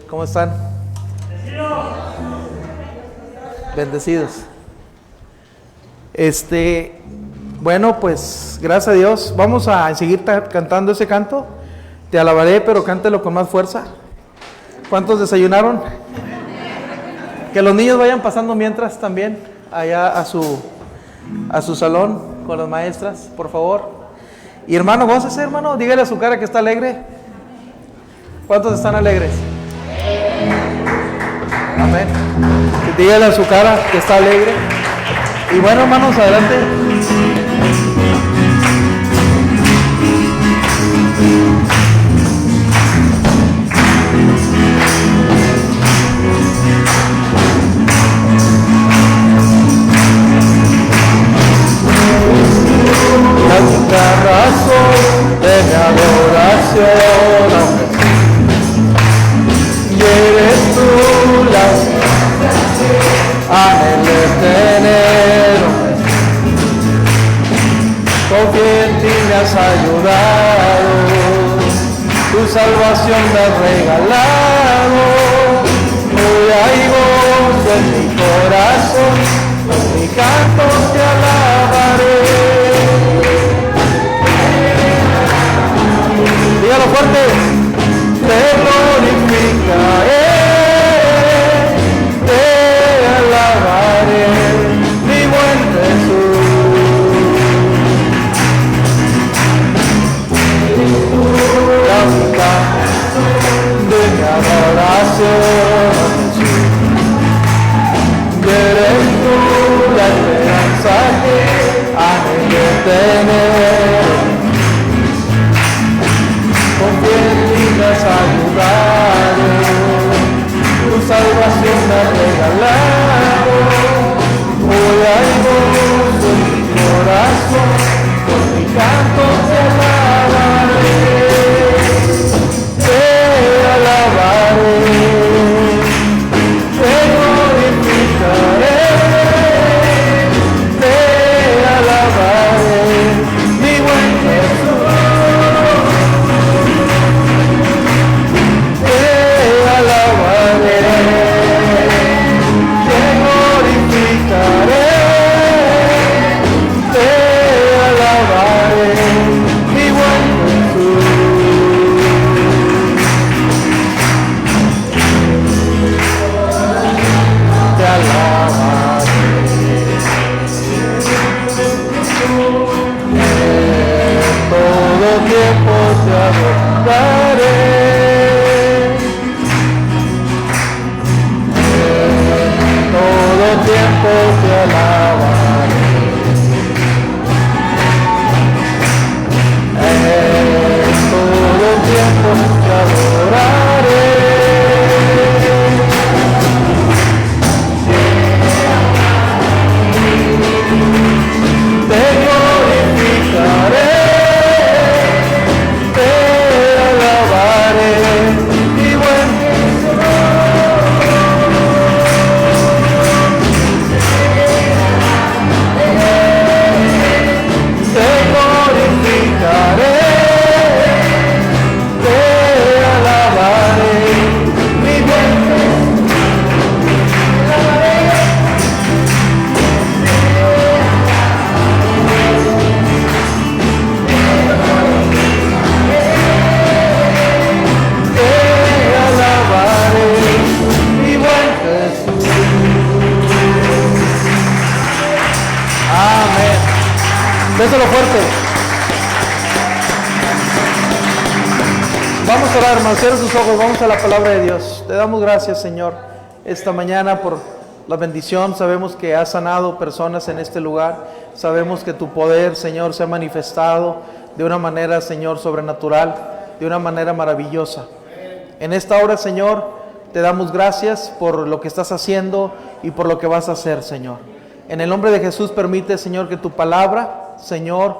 ¿Cómo están? Bendecidos. Bueno, pues gracias a Dios. Vamos a seguir cantando ese canto. Te alabaré, pero cántelo con más fuerza. ¿Cuántos desayunaron? Que los niños vayan pasando mientras también allá a su salón con las maestras, por favor. Y hermano, gócese, hermano. Dígale a su cara que está alegre. ¿Cuántos están alegres? Amén. Dígale a su cara que está alegre. Y bueno, hermanos, adelante. La única razón de mi adoración, y eres tú la anhelé tener. Confío en ti, me has ayudado, tu salvación me has regalado. Hoy hay gozo en mi corazón, con mi canto te alabaré. Dígalo fuerte, te glorificaré, te alabaré, mi buen Jesús. La única de mi adoración, y eres tú la esperanza que anhelé tener. Confío en ti, me has ayudado, tu salvación me has regalado. Hoy hay gozo en mi corazón, con mi canto te alabaré, te alabaré, te glorificaré, te alabaré, mi buen Jesús. Déselo fuerte. Vamos a orar, hermanos. Cierra sus ojos. Vamos a la palabra de Dios. Te damos gracias, Señor, esta mañana por la bendición. Sabemos que has sanado personas en este lugar. Sabemos que tu poder, Señor, se ha manifestado de una manera, Señor, sobrenatural, de una manera maravillosa. En esta hora, Señor, te damos gracias por lo que estás haciendo y por lo que vas a hacer, Señor. En el nombre de Jesús, permite, Señor, que tu palabra, Señor,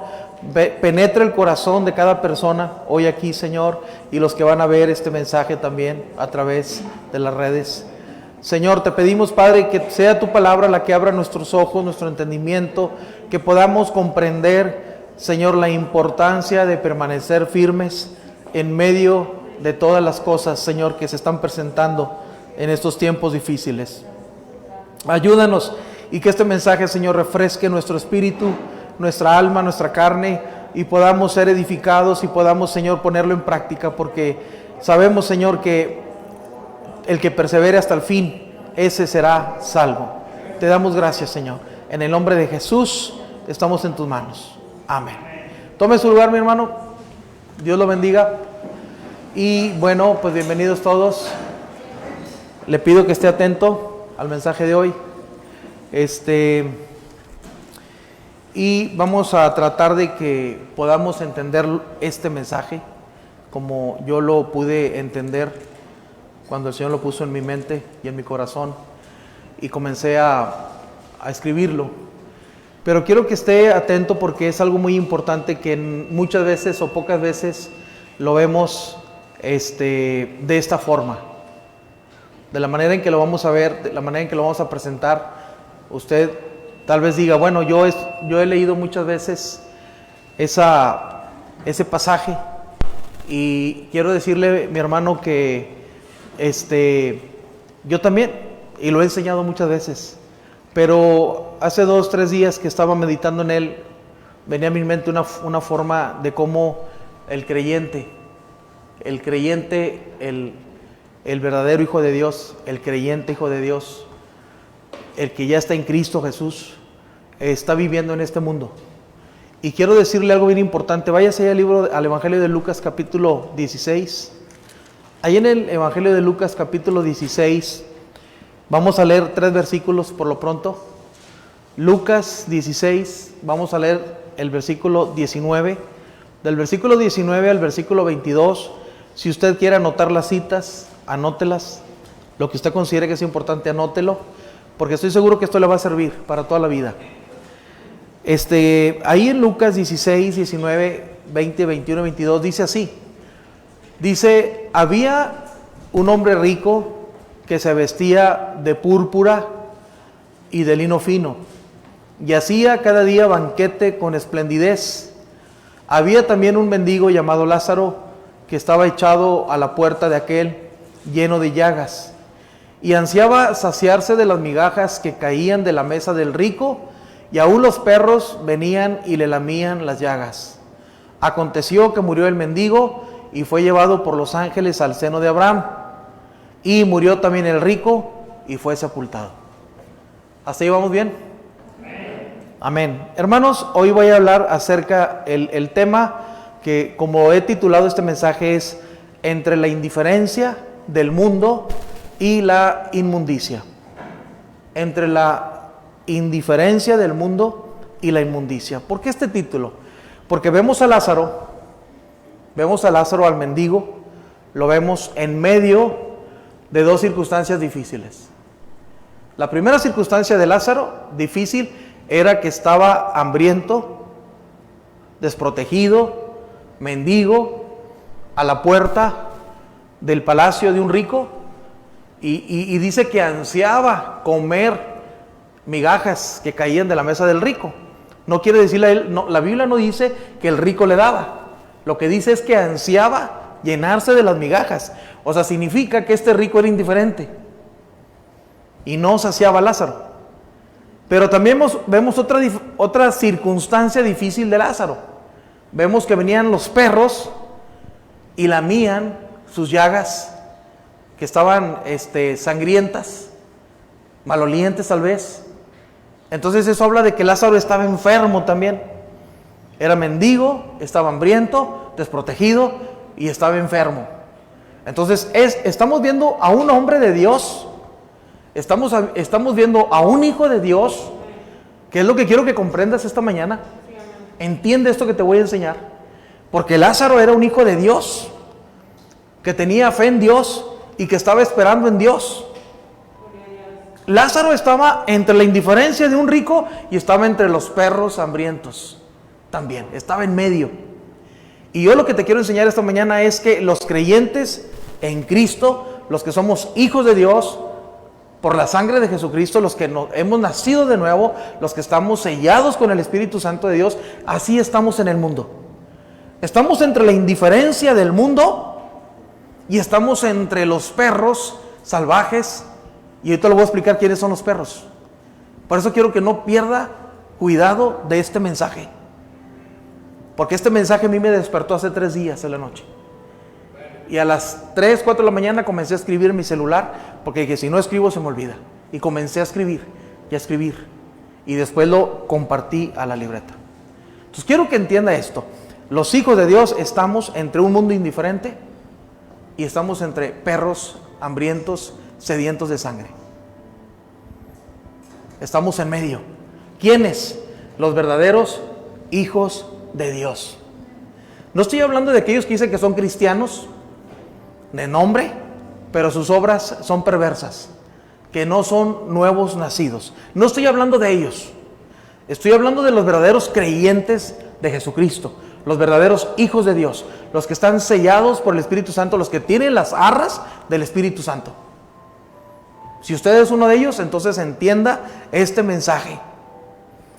penetre el corazón de cada persona hoy aquí, Señor, y los que van a ver este mensaje también a través de las redes. Señor, te pedimos, Padre, que sea tu palabra la que abra nuestros ojos, nuestro entendimiento, que podamos comprender, Señor, la importancia de permanecer firmes en medio de todas las cosas, Señor, que se están presentando en estos tiempos difíciles. Ayúdanos y que este mensaje, Señor, refresque nuestro espíritu, nuestra alma, nuestra carne, y podamos ser edificados y podamos, Señor, ponerlo en práctica, porque sabemos, Señor, que el que persevere hasta el fin, ese será salvo. Te damos gracias, Señor. En el nombre de Jesús estamos en tus manos. Amén. Tome su lugar, mi hermano. Dios lo bendiga. Y bueno, pues bienvenidos todos. Le pido que esté atento al mensaje de hoy. Y vamos a tratar de que podamos entender este mensaje como yo lo pude entender cuando el Señor lo puso en mi mente y en mi corazón y comencé a escribirlo. Pero quiero que esté atento porque es algo muy importante que muchas veces o pocas veces lo vemos de esta forma. De la manera en que lo vamos a ver, de la manera en que lo vamos a presentar, usted tal vez diga, bueno, yo he leído muchas veces ese pasaje y quiero decirle, mi hermano, que yo también, y lo he enseñado muchas veces, pero hace 2 o 3 días que estaba meditando en él, venía a mi mente una forma de cómo el creyente, el verdadero Hijo de Dios, el creyente Hijo de Dios, el que ya está en Cristo Jesús, está viviendo en este mundo. Y quiero decirle algo bien importante. Váyase al Evangelio de Lucas capítulo 16. Ahí en el Evangelio de Lucas capítulo 16, vamos a leer 3 versículos por lo pronto. Lucas 16, vamos a leer el versículo 19. Del versículo 19 al versículo 22, si usted quiere anotar las citas, anótelas. Lo que usted considere que es importante, anótelo, porque estoy seguro que esto le va a servir para toda la vida. Ahí en Lucas 16, 19, 20, 21, 22 dice así. Dice, había un hombre rico que se vestía de púrpura y de lino fino y hacía cada día banquete con esplendidez. Había también un mendigo llamado Lázaro que estaba echado a la puerta de aquel, lleno de llagas, y ansiaba saciarse de las migajas que caían de la mesa del rico, y aún los perros venían y le lamían las llagas. Aconteció que murió el mendigo y fue llevado por los ángeles al seno de Abraham, y murió también el rico y fue sepultado. ¿Hasta ahí vamos bien? Amén. Hermanos, hoy voy a hablar acerca el tema que, como he titulado este mensaje, es entre la indiferencia del mundo y la inmundicia. Entre la indiferencia del mundo y la inmundicia. ¿Por qué este título? Porque vemos a Lázaro, al mendigo, lo vemos en medio de 2 circunstancias difíciles. La primera circunstancia de Lázaro, difícil, era que estaba hambriento, desprotegido, mendigo, a la puerta del palacio de un rico, y dice que ansiaba comer migajas que caían de la mesa del rico. No quiere decirle a él, no, la Biblia no dice que el rico le daba, lo que dice es que ansiaba llenarse de las migajas. O sea, significa que este rico era indiferente y no saciaba a Lázaro. Pero también vemos otra circunstancia difícil de Lázaro. Vemos que venían los perros y lamían sus llagas, que estaban sangrientas, malolientes tal vez. Entonces eso habla de que Lázaro estaba enfermo también. Era mendigo, estaba hambriento, desprotegido y estaba enfermo. Entonces estamos viendo a un hombre de Dios, estamos viendo a un hijo de Dios, que es lo que quiero que comprendas esta mañana. Entiende esto que te voy a enseñar, porque Lázaro era un hijo de Dios, que tenía fe en Dios y que estaba esperando en Dios. Lázaro estaba entre la indiferencia de un rico y estaba entre los perros hambrientos también, estaba en medio. Y yo lo que te quiero enseñar esta mañana es que los creyentes en Cristo, los que somos hijos de Dios por la sangre de Jesucristo, los que hemos nacido de nuevo, los que estamos sellados con el Espíritu Santo de Dios, así estamos en el mundo. Estamos entre la indiferencia del mundo Y estamos entre los perros salvajes. Y ahorita le voy a explicar quiénes son los perros. Por eso quiero que no pierda cuidado de este mensaje. Porque este mensaje a mí me despertó hace 3 días en la noche. Y a las 3, 4 de la mañana comencé a escribir en mi celular. Porque dije, si no escribo se me olvida. Y comencé a escribir y a escribir. Y después lo compartí a la libreta. Entonces quiero que entienda esto. Los hijos de Dios estamos entre un mundo indiferente y estamos entre perros hambrientos, sedientos de sangre. Estamos en medio. ¿Quiénes? Los verdaderos hijos de Dios. No estoy hablando de aquellos que dicen que son cristianos de nombre, pero sus obras son perversas, que no son nuevos nacidos. No estoy hablando de ellos. Estoy hablando de los verdaderos creyentes de Jesucristo, los verdaderos hijos de Dios, los que están sellados por el Espíritu Santo, los que tienen las arras del Espíritu Santo. Si usted es uno de ellos, entonces entienda este mensaje.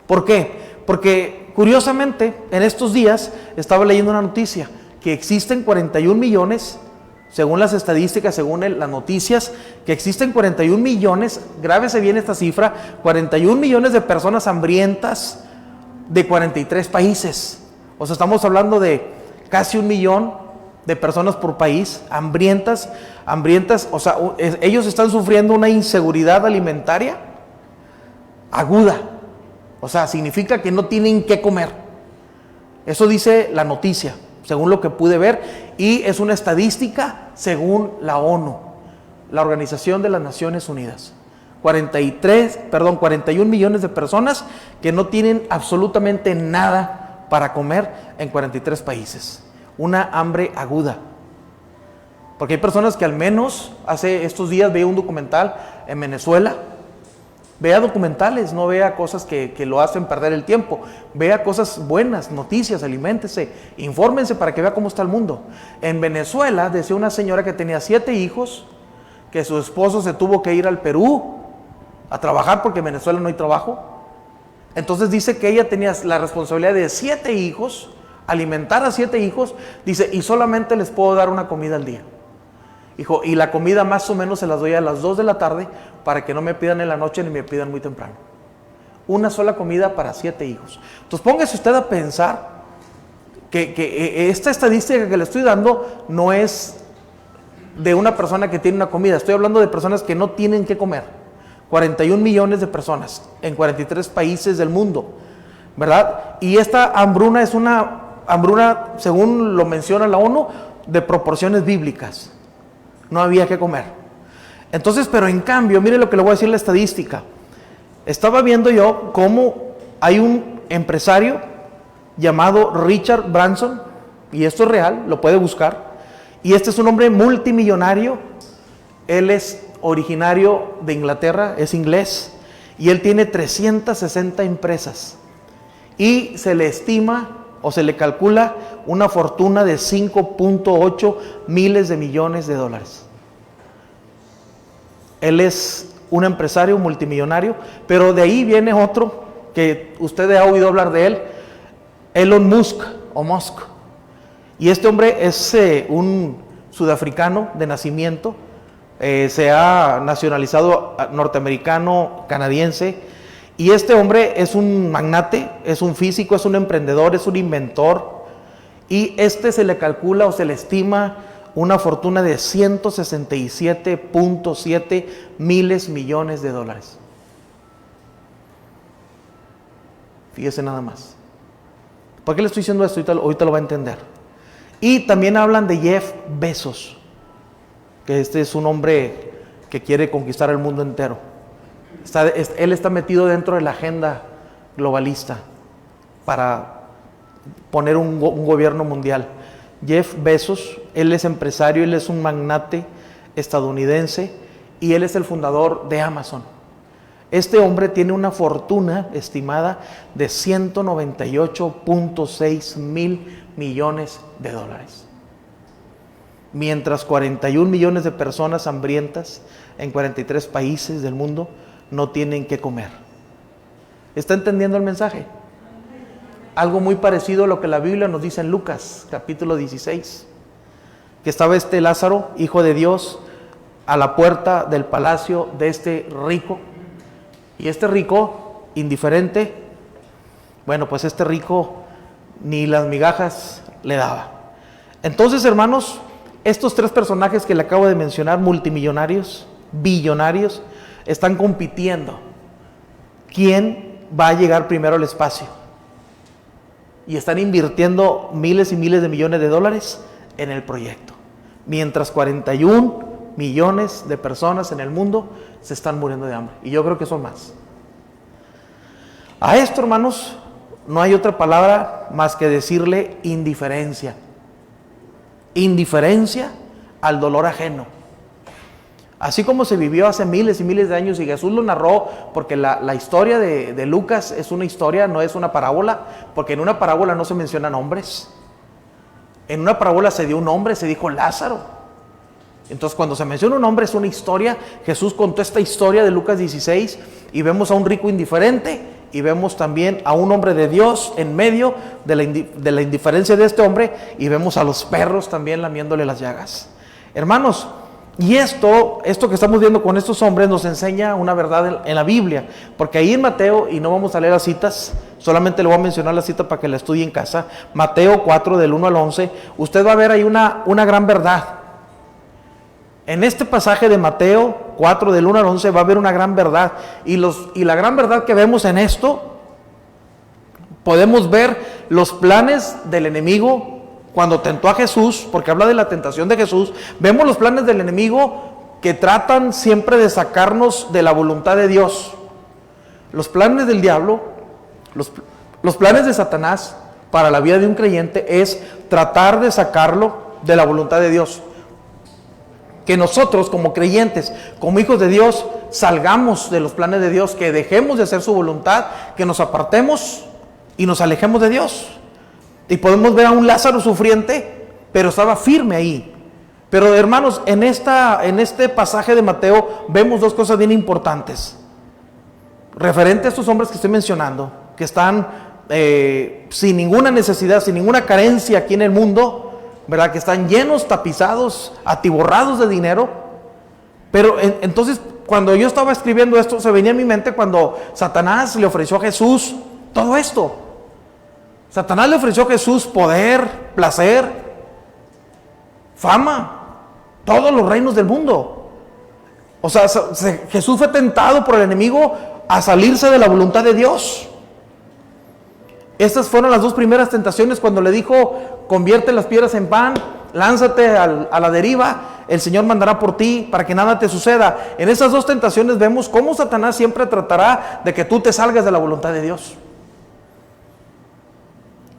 ¿Por qué? Porque curiosamente en estos días estaba leyendo una noticia que existen 41 millones, según las estadísticas, según las noticias, que existen 41 millones, grábese bien esta cifra, 41 millones de personas hambrientas de 43 países. O sea, estamos hablando de casi 1 millón de personas por país, hambrientas, o sea, ellos están sufriendo una inseguridad alimentaria aguda. O sea, significa que no tienen qué comer. Eso dice la noticia, según lo que pude ver, y es una estadística según la ONU, la Organización de las Naciones Unidas. 41 millones de personas que no tienen absolutamente nada para comer en 43 países. Una hambre aguda. Porque hay personas que al menos hace estos días veía un documental en Venezuela. Vea documentales, no vea cosas que lo hacen perder el tiempo. Vea cosas buenas, noticias, aliméntese, infórmense para que vea cómo está el mundo. En Venezuela decía una señora que tenía 7 hijos, que su esposo se tuvo que ir al Perú a trabajar porque en Venezuela no hay trabajo. Entonces dice que ella tenía la responsabilidad de 7 hijos, alimentar a 7 hijos, dice, y solamente les puedo dar una comida al día. Dijo, y la comida más o menos se las doy a las 2 de la tarde para que no me pidan en la noche ni me pidan muy temprano. Una sola comida para 7 hijos. Entonces póngase usted a pensar que esta estadística que le estoy dando no es de una persona que tiene una comida. Estoy hablando de personas que no tienen que comer. 41 millones de personas en 43 países del mundo, ¿verdad? Y esta hambruna es una hambruna, según lo menciona la ONU, de proporciones bíblicas. No había que comer. Entonces, pero en cambio, mire lo que le voy a decir la estadística. Estaba viendo yo cómo hay un empresario llamado Richard Branson, y esto es real, lo puede buscar, y este es un hombre multimillonario. Él es originario de Inglaterra, es inglés, y él tiene 360 empresas, y se le estima o se le calcula una fortuna de 5.8 miles de millones de dólares. Él es un empresario multimillonario, pero de ahí viene otro que usted ha oído hablar de él, Elon Musk o Musk. Y este hombre es un sudafricano de nacimiento, se ha nacionalizado norteamericano, canadiense. Y este hombre es un magnate, es un físico, es un emprendedor, es un inventor. Y se le calcula o se le estima una fortuna de 167.7 miles millones de dólares. Fíjese nada más. ¿Por qué le estoy diciendo esto? Ahorita lo va a entender. Y también hablan de Jeff Bezos, que este es un hombre que quiere conquistar el mundo entero. Él está metido dentro de la agenda globalista para poner un gobierno mundial. Jeff Bezos, él es empresario, él es un magnate estadounidense y él es el fundador de Amazon. Este hombre tiene una fortuna estimada de 198.6 mil millones de dólares. Mientras 41 millones de personas hambrientas en 43 países del mundo no tienen que comer. ¿Está entendiendo el mensaje? Algo muy parecido a lo que la Biblia nos dice en Lucas, capítulo 16. que estaba este Lázaro, hijo de Dios, a la puerta del palacio de este rico. Y este rico, indiferente, bueno, pues este rico ni las migajas le daba. Entonces, hermanos, estos tres personajes que le acabo de mencionar, multimillonarios, billonarios, están compitiendo. ¿Quién va a llegar primero al espacio? Y están invirtiendo miles y miles de millones de dólares en el proyecto. Mientras 41 millones de personas en el mundo se están muriendo de hambre. Y yo creo que son más. A esto, hermanos, no hay otra palabra más que decirle indiferencia. Indiferencia al dolor ajeno. Así como se vivió hace miles y miles de años, y Jesús lo narró, porque la historia de Lucas es una historia, no es una parábola, porque en una parábola no se mencionan nombres. En una parábola se dio un nombre, se dijo Lázaro. Entonces, cuando se menciona un nombre es una historia. Jesús contó esta historia de Lucas 16 y vemos a un rico indiferente y vemos también a un hombre de Dios en medio de la indiferencia de este hombre, y vemos a los perros también lamiéndole las llagas. Hermanos, y esto que estamos viendo con estos hombres nos enseña una verdad en la Biblia, porque ahí en Mateo, y no vamos a leer las citas, solamente le voy a mencionar la cita para que la estudie en casa, Mateo 4 del 1 al 11, usted va a ver ahí una gran verdad. En este pasaje de Mateo 4 del 1 al 11 va a haber una gran verdad, y la gran verdad que vemos en esto, podemos ver los planes del enemigo cuando tentó a Jesús, porque habla de la tentación de Jesús. Vemos los planes del enemigo que tratan siempre de sacarnos de la voluntad de Dios. Los planes del diablo, los planes de Satanás para la vida de un creyente es tratar de sacarlo de la voluntad de Dios. Que nosotros como creyentes, como hijos de Dios, salgamos de los planes de Dios, que dejemos de hacer su voluntad, que nos apartemos y nos alejemos de Dios. Y podemos ver a un Lázaro sufriente, pero estaba firme ahí. Pero hermanos, en este pasaje de Mateo vemos dos cosas bien importantes. Referente a estos hombres que estoy mencionando, que están sin ninguna necesidad, sin ninguna carencia aquí en el mundo, ¿verdad? Que están llenos, tapizados, atiborrados de dinero. Pero entonces, cuando yo estaba escribiendo esto, se venía en mi mente cuando Satanás le ofreció a Jesús todo esto. Satanás le ofreció a Jesús poder, placer, fama, todos los reinos del mundo. O sea, Jesús fue tentado por el enemigo a salirse de la voluntad de Dios. Estas fueron las dos primeras tentaciones cuando le dijo: convierte las piedras en pan, lánzate a la deriva, el Señor mandará por ti para que nada te suceda. En esas dos tentaciones vemos cómo Satanás siempre tratará de que tú te salgas de la voluntad de Dios.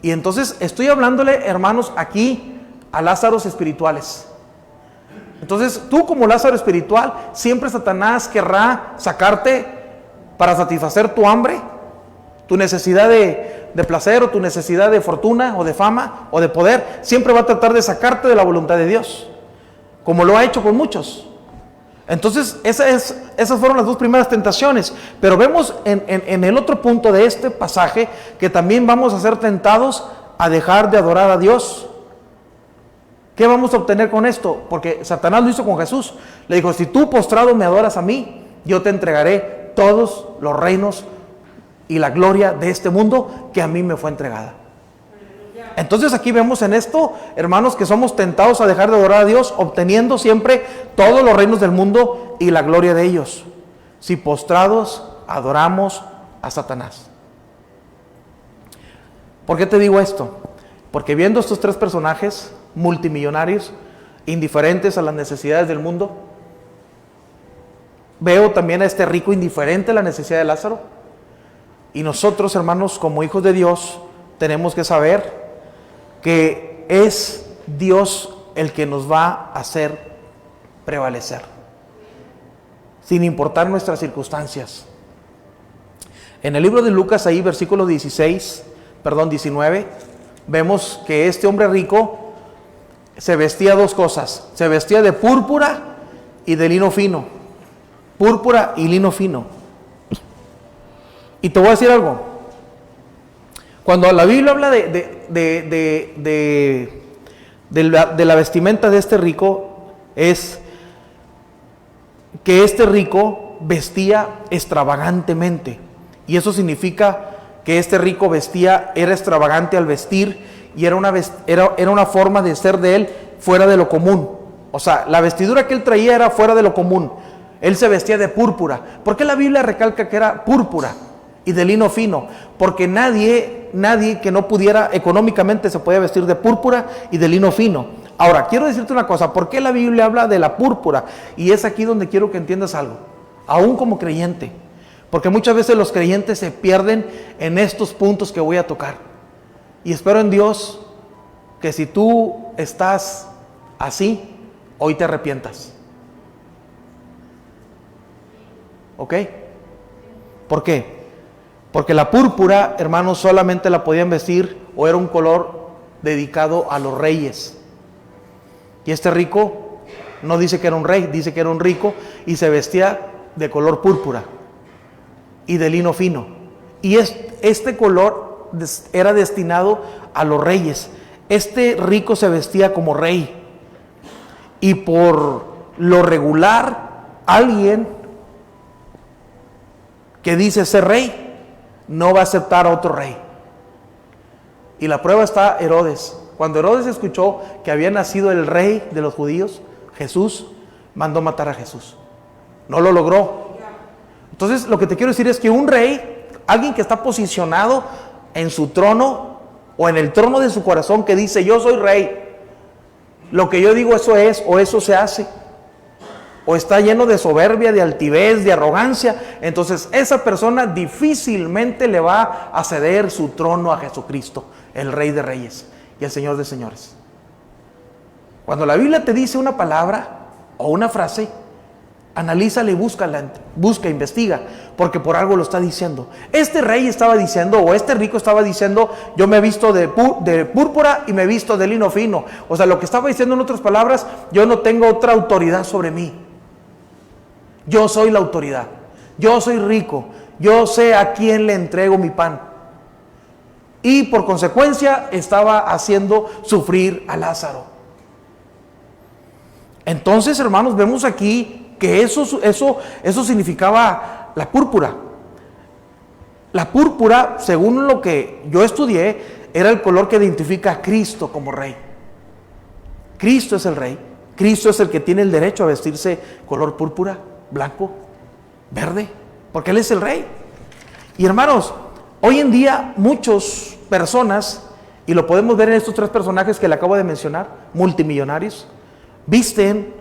Y entonces estoy hablándole, hermanos, aquí a Lázaros espirituales. Entonces tú, como Lázaro espiritual, siempre Satanás querrá sacarte para satisfacer tu hambre, tu necesidad de placer, o tu necesidad de fortuna o de fama o de poder. Siempre va a tratar de sacarte de la voluntad de Dios, como lo ha hecho con muchos. Entonces esas fueron las dos primeras tentaciones. Pero vemos en el otro punto de este pasaje que también vamos a ser tentados a dejar de adorar a Dios. ¿Qué vamos a obtener con esto? Porque Satanás lo hizo con Jesús. Le dijo: si tú postrado me adoras a mí, yo te entregaré todos los reinos y la gloria de este mundo que a mí me fue entregada. Entonces aquí vemos en esto, hermanos, que somos tentados a dejar de adorar a Dios, obteniendo siempre todos los reinos del mundo y la gloria de ellos, si postrados adoramos a Satanás. ¿Por qué te digo esto? Porque viendo estos tres personajes multimillonarios, indiferentes a las necesidades del mundo, veo también a este rico indiferente a la necesidad de Lázaro. Y nosotros, hermanos, como hijos de Dios, tenemos que saber que es Dios el que nos va a hacer prevalecer, sin importar nuestras circunstancias. En el libro de Lucas, ahí versículo 19, vemos que este hombre rico se vestía dos cosas: se vestía de púrpura y de lino fino. Púrpura y lino fino. Y te voy a decir algo. Cuando la Biblia habla de de la vestimenta de este rico es que este rico vestía extravagantemente. Y eso significa que este rico era extravagante al vestir, y era una forma de ser de él fuera de lo común. O sea, la vestidura que él traía era fuera de lo común. Él se vestía de púrpura. ¿Por qué la Biblia recalca que era púrpura y de lino fino? Porque nadie que no pudiera económicamente se podía vestir de púrpura y de lino fino. Ahora, quiero decirte una cosa. ¿Por qué la Biblia habla de la púrpura? Y es aquí donde quiero que entiendas algo, aún como creyente. Porque muchas veces los creyentes se pierden en estos puntos que voy a tocar. Y espero en Dios que si tú estás así, hoy te arrepientas. ¿Ok? ¿Por qué? Porque la púrpura, hermanos, solamente la podían vestir, o era un color dedicado a los reyes. Y este rico no dice que era un rey, dice que era un rico, y se vestía de color púrpura y de lino fino. Y este color era destinado a los reyes. Este rico se vestía como rey. Y por lo regular, alguien que dice ser rey no va a aceptar a otro rey. Y la prueba está Herodes. Cuando Herodes escuchó que había nacido el rey de los judíos, Jesús, mandó matar a Jesús. No lo logró. Entonces, lo que te quiero decir es que un rey, alguien que está posicionado en su trono o en el trono de su corazón, que dice: yo soy rey, lo que yo digo eso es, o eso se hace, o está lleno de soberbia, de altivez, de arrogancia, entonces esa persona difícilmente le va a ceder su trono a Jesucristo, el Rey de Reyes y el Señor de Señores. Cuando la Biblia te dice una palabra o una frase, analízala y busca, investiga, porque por algo lo está diciendo. Este rey estaba diciendo, o este rico estaba diciendo: yo me he visto de púrpura y me he visto de lino fino. O sea, lo que estaba diciendo, en otras palabras: yo no tengo otra autoridad sobre mí. Yo soy la autoridad. Yo soy rico. Yo sé a quién le entrego mi pan. Y por consecuencia estaba haciendo sufrir a Lázaro. Entonces, hermanos, vemos aquí que eso significaba la púrpura. La púrpura, según lo que yo estudié, era el color que identifica a Cristo como rey. Cristo es el rey. Cristo es el que tiene el derecho a vestirse color púrpura, blanco, verde, porque Él es el rey. Y hermanos, hoy en día muchas personas, y lo podemos ver en estos tres personajes que le acabo de mencionar, multimillonarios, visten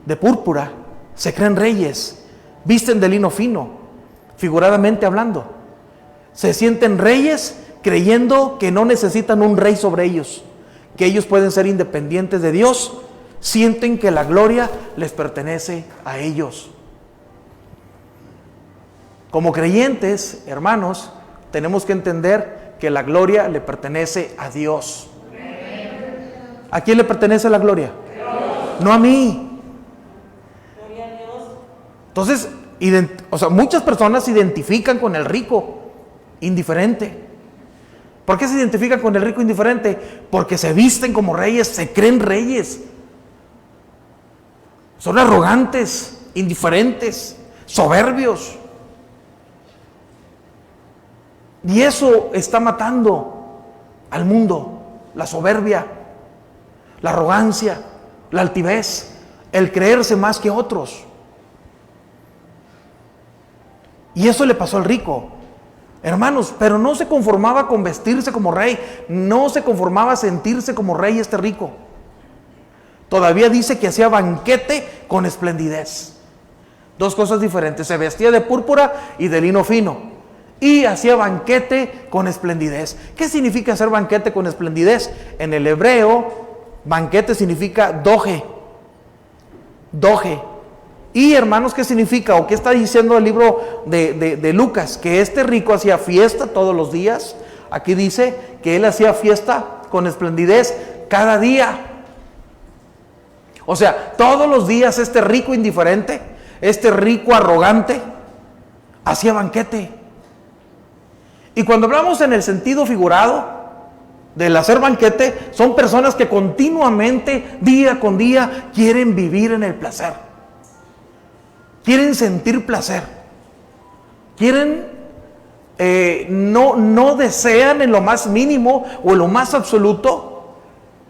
de púrpura, se creen reyes, visten de lino fino, figuradamente hablando. Se sienten reyes creyendo que no necesitan un rey sobre ellos, que ellos pueden ser independientes de Dios, sienten que la gloria les pertenece a ellos. Como creyentes, hermanos, tenemos que entender que la gloria le pertenece a Dios. ¿A quién le pertenece la gloria? No a mí. Entonces, muchas personas se identifican con el rico indiferente. ¿Por qué se identifican con el rico indiferente? Porque se visten como reyes, se creen reyes. Son arrogantes, indiferentes, soberbios. Y eso está matando al mundo: la soberbia, la arrogancia, la altivez, el creerse más que otros. Y eso le pasó al rico, hermanos, pero no se conformaba con vestirse como rey, no se conformaba a sentirse como rey este rico. Todavía dice que hacía banquete con esplendidez. Dos cosas diferentes: se vestía de púrpura y de lino fino, y hacía banquete con esplendidez. ¿Qué significa hacer banquete con esplendidez? En el hebreo, banquete significa doje. Y hermanos, ¿qué significa? ¿O qué está diciendo el libro de Lucas? Que este rico hacía fiesta todos los días. Aquí dice que él hacía fiesta con esplendidez cada día. O sea, todos los días este rico indiferente, este rico arrogante, hacía banquete. Y cuando hablamos en el sentido figurado, del hacer banquete son personas que continuamente, día con día, quieren vivir en el placer. Quieren sentir placer. Quieren, no desean en lo más mínimo o en lo más absoluto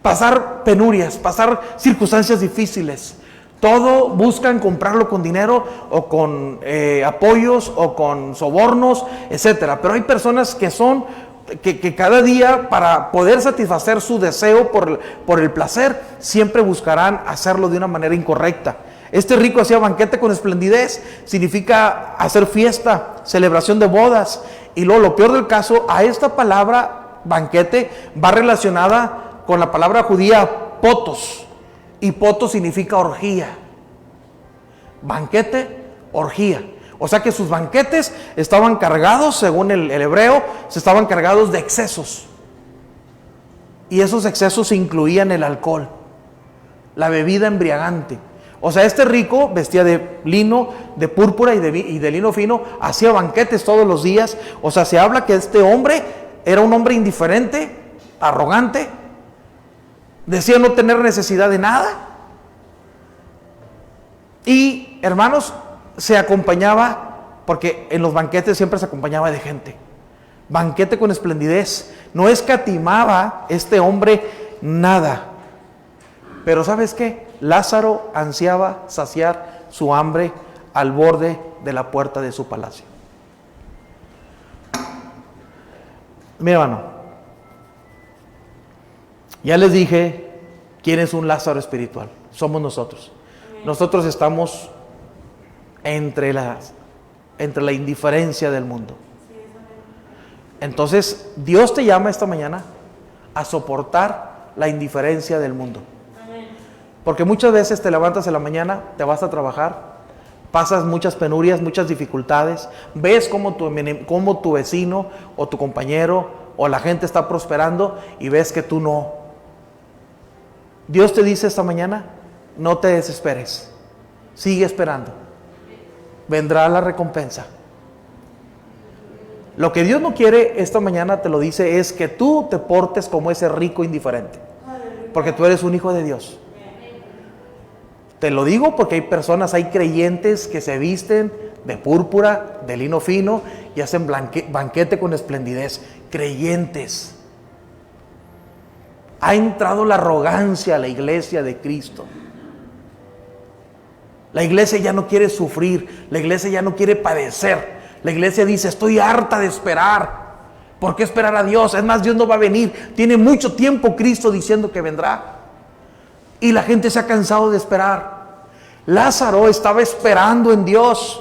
pasar penurias, pasar circunstancias difíciles. Todo buscan comprarlo con dinero o con apoyos o con sobornos, etcétera. Pero hay personas que cada día, para poder satisfacer su deseo por el placer, siempre buscarán hacerlo de una manera incorrecta. Este rico hacía banquete con esplendidez, significa hacer fiesta, celebración de bodas. Y luego, lo peor del caso, a esta palabra banquete va relacionada con la palabra judía potos, y potos significa orgía. Banquete, orgía. O sea que sus banquetes estaban cargados, según el hebreo, se estaban cargados de excesos. Y esos excesos incluían el alcohol, la bebida embriagante. O sea, este rico vestía de lino, de púrpura y de lino fino, hacía banquetes todos los días. O sea, se habla que este hombre era un hombre indiferente, arrogante, decía no tener necesidad de nada. Y, hermanos, se acompañaba, porque en los banquetes siempre se acompañaba de gente. Banquete con esplendidez. No escatimaba este hombre nada. Pero ¿sabes qué? Lázaro ansiaba saciar su hambre al borde de la puerta de su palacio. Mi hermano, ya les dije quién es un Lázaro espiritual. Somos nosotros. Nosotros estamos entre la indiferencia del mundo. Entonces, Dios te llama esta mañana a soportar la indiferencia del mundo. Porque muchas veces te levantas en la mañana, te vas a trabajar, pasas muchas penurias, muchas dificultades, ves cómo tu vecino o tu compañero o la gente está prosperando y ves que tú no. Dios te dice esta mañana, no te desesperes, sigue esperando, vendrá la recompensa. Lo que Dios no quiere esta mañana, te lo dice, es que tú te portes como ese rico indiferente, porque tú eres un hijo de Dios. Te lo digo porque hay personas, hay creyentes que se visten de púrpura, de lino fino y hacen banquete con esplendidez. Creyentes. Ha entrado la arrogancia a la iglesia de Cristo. La iglesia ya no quiere sufrir, la iglesia ya no quiere padecer. La iglesia dice, estoy harta de esperar. ¿Por qué esperar a Dios? Es más, Dios no va a venir. Tiene mucho tiempo Cristo diciendo que vendrá. Y la gente se ha cansado de esperar. Lázaro estaba esperando en Dios.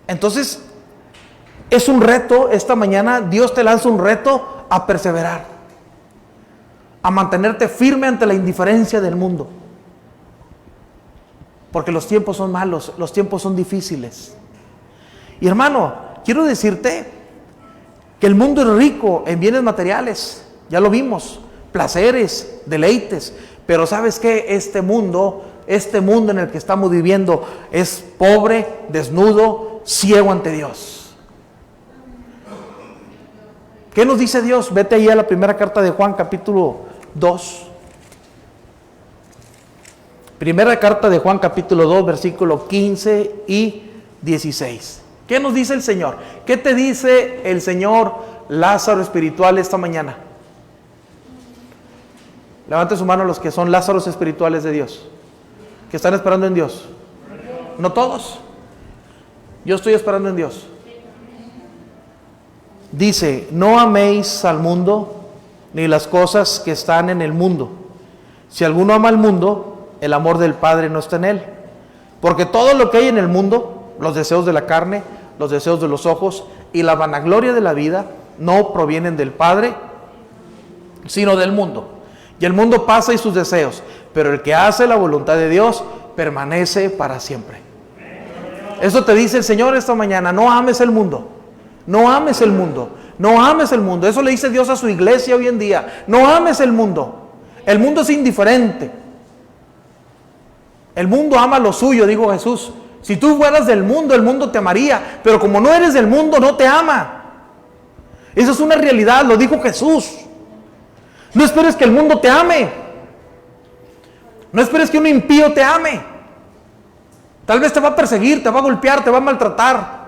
Entonces, es un reto esta mañana. Dios te lanza un reto a perseverar, a mantenerte firme ante la indiferencia del mundo. Porque los tiempos son malos, los tiempos son difíciles. Y hermano, quiero decirte que el mundo es rico en bienes materiales. Ya lo vimos. Placeres, deleites, pero ¿sabes qué? Este mundo en el que estamos viviendo es pobre, desnudo, ciego ante Dios. ¿Qué nos dice Dios? Vete ahí a la primera carta de Juan, capítulo 2. Primera carta de Juan, capítulo 2, versículo 15 y 16. ¿Qué nos dice el Señor? ¿Qué te dice el Señor Lázaro espiritual esta mañana? Levante su mano los que son Lázaros espirituales de Dios, que están esperando en Dios. No todos. Yo estoy esperando en Dios. Dice, no améis al mundo ni las cosas que están en el mundo. Si alguno ama al mundo, el amor del Padre no está en él. Porque todo lo que hay en el mundo, los deseos de la carne, los deseos de los ojos y la vanagloria de la vida, no provienen del Padre, sino del mundo. Y el mundo pasa y sus deseos, pero el que hace la voluntad de Dios permanece para siempre. Eso te dice el Señor esta mañana. No ames el mundo. No ames el mundo. No ames el mundo. Eso le dice Dios a su iglesia hoy en día. No ames el mundo. El mundo es indiferente. El mundo ama lo suyo, dijo Jesús. Si tú fueras del mundo, el mundo te amaría. Pero como no eres del mundo, no te ama. Esa es una realidad, lo dijo Jesús. No esperes que el mundo te ame. No esperes que un impío te ame. Tal vez te va a perseguir, te va a golpear, te va a maltratar.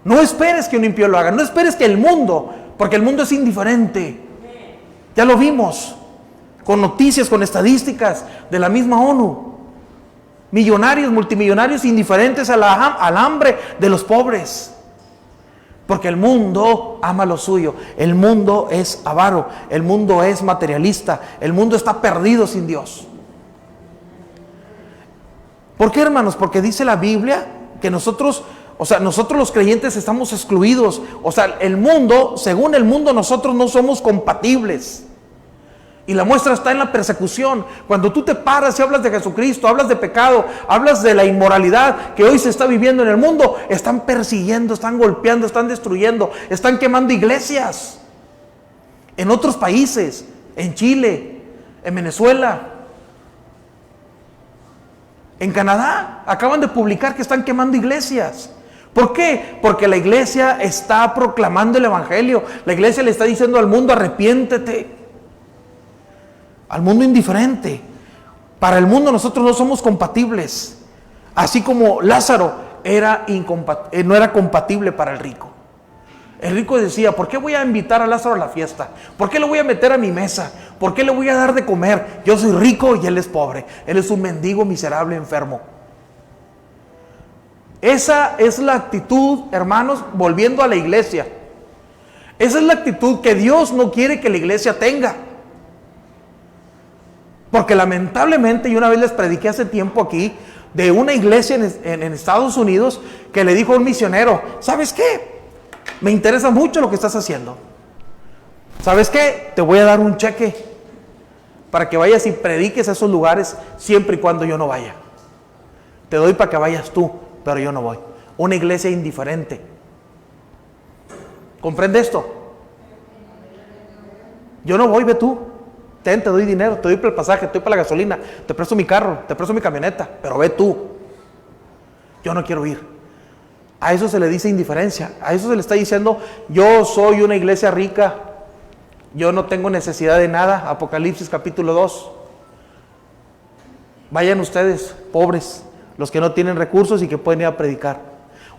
No esperes que un impío lo haga. No esperes que el mundo, porque el mundo es indiferente. Ya lo vimos con noticias, con estadísticas de la misma ONU. Millonarios, multimillonarios indiferentes al hambre de los pobres. Porque el mundo ama lo suyo. El mundo es avaro. El mundo es materialista. El mundo está perdido sin Dios. ¿Por qué, hermanos? Porque dice la Biblia que nosotros los creyentes estamos excluidos. El mundo, según el mundo, nosotros no somos compatibles. Y la muestra está en la persecución. Cuando tú te paras y hablas de Jesucristo, hablas de pecado, hablas de la inmoralidad que hoy se está viviendo en el mundo, están persiguiendo, están golpeando, están destruyendo, están quemando iglesias. En otros países, en Chile, en Venezuela, en Canadá, acaban de publicar que están quemando iglesias. ¿Por qué? Porque la iglesia está proclamando el evangelio. La iglesia le está diciendo al mundo: arrepiéntete. Al mundo indiferente. Para el mundo nosotros no somos compatibles. Así como Lázaro no era compatible para el rico. El rico decía: ¿por qué voy a invitar a Lázaro a la fiesta? ¿Por qué lo voy a meter a mi mesa? ¿Por qué le voy a dar de comer? Yo soy rico y él es pobre. Él es un mendigo miserable, enfermo. Esa es la actitud, hermanos, volviendo a la iglesia. Esa es la actitud que Dios no quiere que la iglesia tenga. Porque lamentablemente, y una vez les prediqué hace tiempo aquí, de una iglesia en Estados Unidos, que le dijo a un misionero: ¿sabes qué? Me interesa mucho lo que estás haciendo. ¿Sabes qué? Te voy a dar un cheque para que vayas y prediques a esos lugares siempre y cuando yo no vaya. Te doy para que vayas tú, pero yo no voy. Una iglesia indiferente. ¿Comprende esto? Yo no voy, ve tú. Te doy dinero, te doy para el pasaje, te doy para la gasolina, te presto mi carro, te presto mi camioneta, pero ve tú. Yo no quiero ir. A eso se le dice indiferencia. A eso se le está diciendo: yo soy una iglesia rica, yo no tengo necesidad de nada. Apocalipsis capítulo 2. Vayan ustedes, pobres, los que no tienen recursos y que pueden ir a predicar.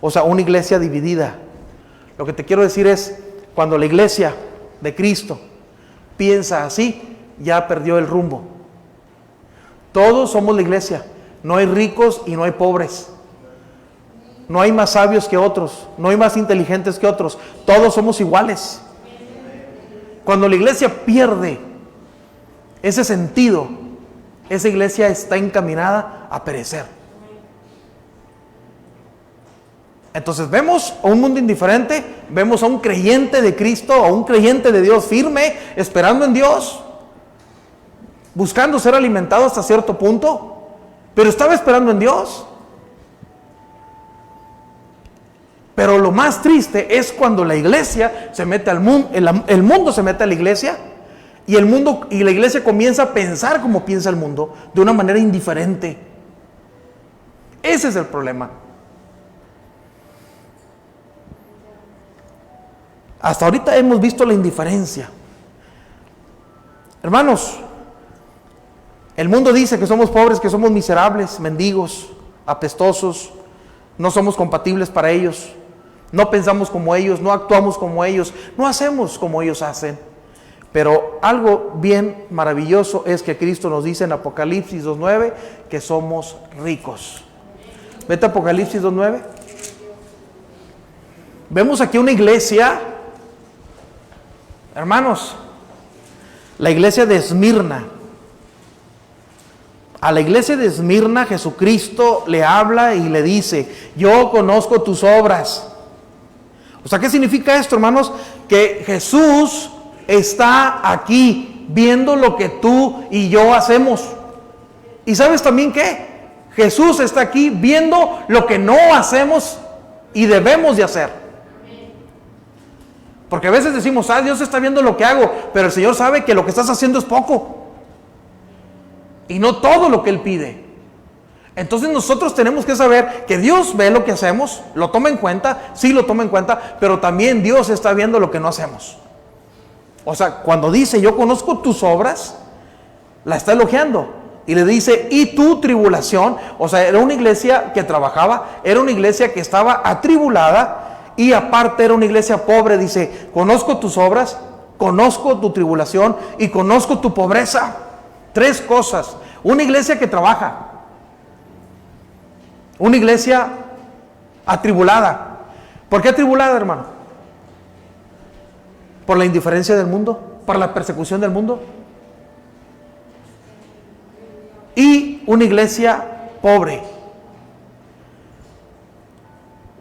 Una iglesia dividida. Lo que te quiero decir es: cuando la iglesia de Cristo piensa así, ya perdió el rumbo. Todos somos la iglesia. No hay ricos y no hay pobres. No hay más sabios que otros. No hay más inteligentes que otros. Todos somos iguales. Cuando la iglesia pierde ese sentido, esa iglesia está encaminada a perecer. Entonces vemos a un mundo indiferente, vemos a un creyente de Cristo, a un creyente de Dios firme, esperando en Dios, buscando ser alimentado hasta cierto punto, pero estaba esperando en Dios. Pero lo más triste es cuando la iglesia se mete al mundo, el mundo se mete a la iglesia, y el mundo y la iglesia comienza a pensar como piensa el mundo, de una manera indiferente. Ese es el problema. Hasta ahorita hemos visto la indiferencia. Hermanos, el mundo dice que somos pobres, que somos miserables, mendigos, apestosos, no somos compatibles para ellos, no pensamos como ellos, no actuamos como ellos, no hacemos como ellos hacen. Pero algo bien maravilloso es que Cristo nos dice en Apocalipsis 2:9 que somos ricos. Vete a Apocalipsis 2:9. Vemos aquí una iglesia, hermanos, la iglesia de Esmirna. A la iglesia de Esmirna Jesucristo le habla y le dice: yo conozco tus obras. ¿Qué significa esto, hermanos? Que Jesús está aquí viendo lo que tú y yo hacemos. ¿Y sabes también qué? Jesús está aquí viendo lo que no hacemos y debemos de hacer. Porque a veces decimos: Dios está viendo lo que hago, pero el Señor sabe que lo que estás haciendo es poco. Y no todo lo que Él pide. Entonces nosotros tenemos que saber que Dios ve lo que hacemos, lo toma en cuenta, sí lo toma en cuenta, pero también Dios está viendo lo que no hacemos. O sea, cuando dice, yo conozco tus obras, la está elogiando. Y le dice, y tu tribulación. O sea, era una iglesia que trabajaba, era una iglesia que estaba atribulada, y aparte era una iglesia pobre. Dice, conozco tus obras, conozco tu tribulación y conozco tu pobreza. 3 cosas. Una iglesia que trabaja, una iglesia atribulada. ¿Por qué atribulada, hermano? ¿Por la indiferencia del mundo? ¿Por la persecución del mundo? Y una iglesia pobre.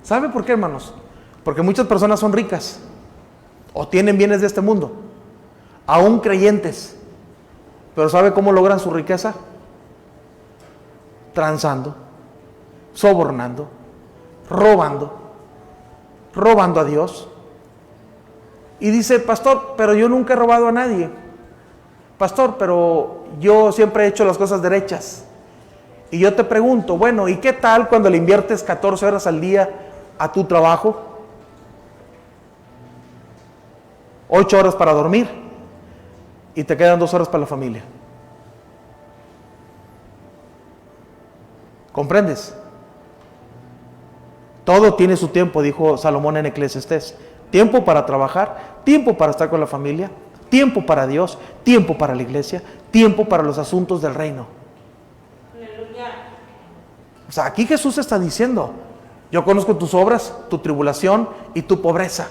¿Sabe por qué, hermanos? Porque muchas personas son ricas o tienen bienes de este mundo, aún creyentes. Pero ¿sabe cómo logran su riqueza? Transando, sobornando, robando a Dios. Y dice, pastor, pero yo nunca he robado a nadie. Pastor, pero yo siempre he hecho las cosas derechas. Y yo te pregunto, bueno, ¿y qué tal cuando le inviertes 14 horas al día a tu trabajo? 8 horas para dormir y te quedan 2 horas para la familia. ¿Comprendes? Todo tiene su tiempo, dijo Salomón en Eclesiastés. Tiempo para trabajar, tiempo para estar con la familia, tiempo para Dios, tiempo para la iglesia, tiempo para los asuntos del reino. O sea, aquí Jesús está diciendo, yo conozco tus obras, tu tribulación y tu pobreza.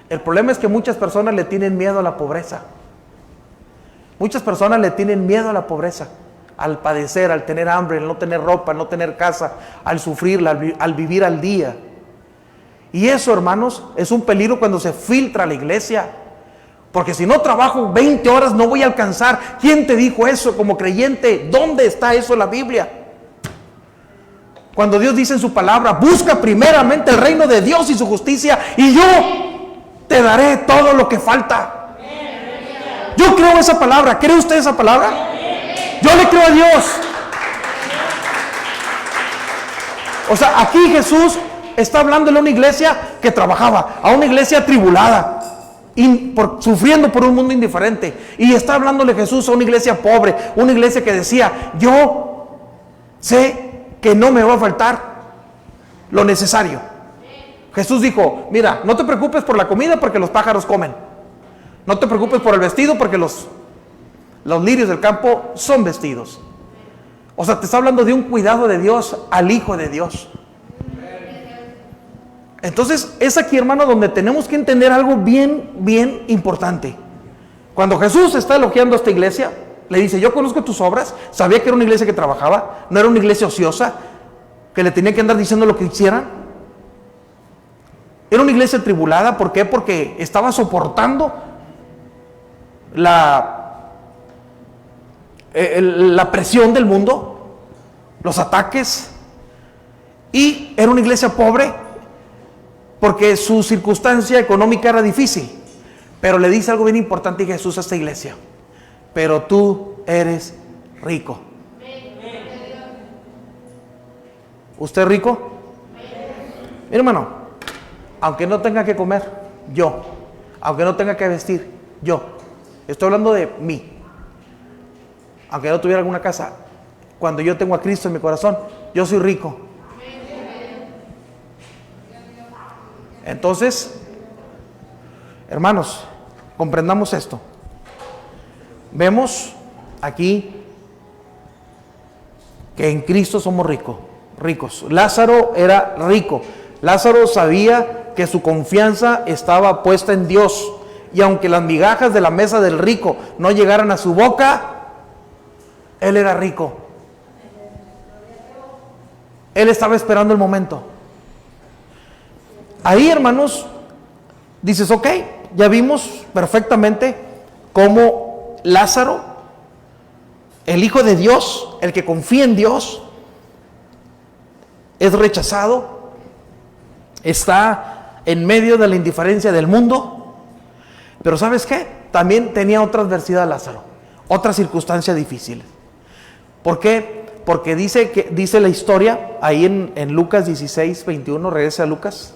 El problema es que muchas personas le tienen miedo a la pobreza. Muchas personas le tienen miedo a la pobreza, al padecer, al tener hambre, al no tener ropa, al no tener casa, al sufrir, al vivir al día. Y eso, hermanos, es un peligro cuando se filtra a la iglesia. Porque si no trabajo 20 horas no voy a alcanzar. ¿Quién te dijo eso como creyente? ¿Dónde está eso en la Biblia? Cuando Dios dice en su palabra, busca primeramente el reino de Dios y su justicia, y yo te daré todo lo que falta. Yo creo esa palabra. ¿Cree usted esa palabra? Yo le creo a Dios. O sea, aquí Jesús está hablándole a una iglesia que trabajaba, a una iglesia atribulada, sufriendo por un mundo indiferente. Y está hablándole Jesús a una iglesia pobre, una iglesia que decía, yo sé que no me va a faltar lo necesario. Jesús dijo, mira, no te preocupes por la comida porque los pájaros comen. No te preocupes por el vestido porque los lirios del campo son vestidos. O sea, te está hablando de un cuidado de Dios al Hijo de Dios. Entonces, es aquí, hermano, donde tenemos que entender algo bien importante. Cuando Jesús está elogiando a esta iglesia, le dice, yo conozco tus obras, sabía que era una iglesia que trabajaba, no era una iglesia ociosa, que le tenía que andar diciendo lo que hicieran. Era una iglesia tribulada, ¿por qué? Porque estaba soportando la presión del mundo, los ataques, y era una iglesia pobre, porque su circunstancia económica era difícil. Pero le dice algo bien importante Jesús a esta iglesia: pero tú eres rico. ¿Usted es rico? Mi hermano, aunque no tenga que comer, yo, aunque no tenga que vestir, yo, estoy hablando de mí, aunque no tuviera alguna casa, cuando yo tengo a Cristo en mi corazón, yo soy rico. Entonces, hermanos, comprendamos esto. Vemos aquí que en Cristo somos ricos. Lázaro era rico. Lázaro sabía que su confianza estaba puesta en Dios, y aunque las migajas de la mesa del rico no llegaran a su boca, él era rico. Él estaba esperando el momento. Ahí, hermanos, dices, ok, ya vimos perfectamente cómo Lázaro, el Hijo de Dios, el que confía en Dios, es rechazado, está en medio de la indiferencia del mundo. Pero ¿sabes qué? También tenía otra adversidad Lázaro, otra circunstancia difícil. ¿Por qué? porque dice la historia ahí en Lucas 16, 21, regrese a Lucas.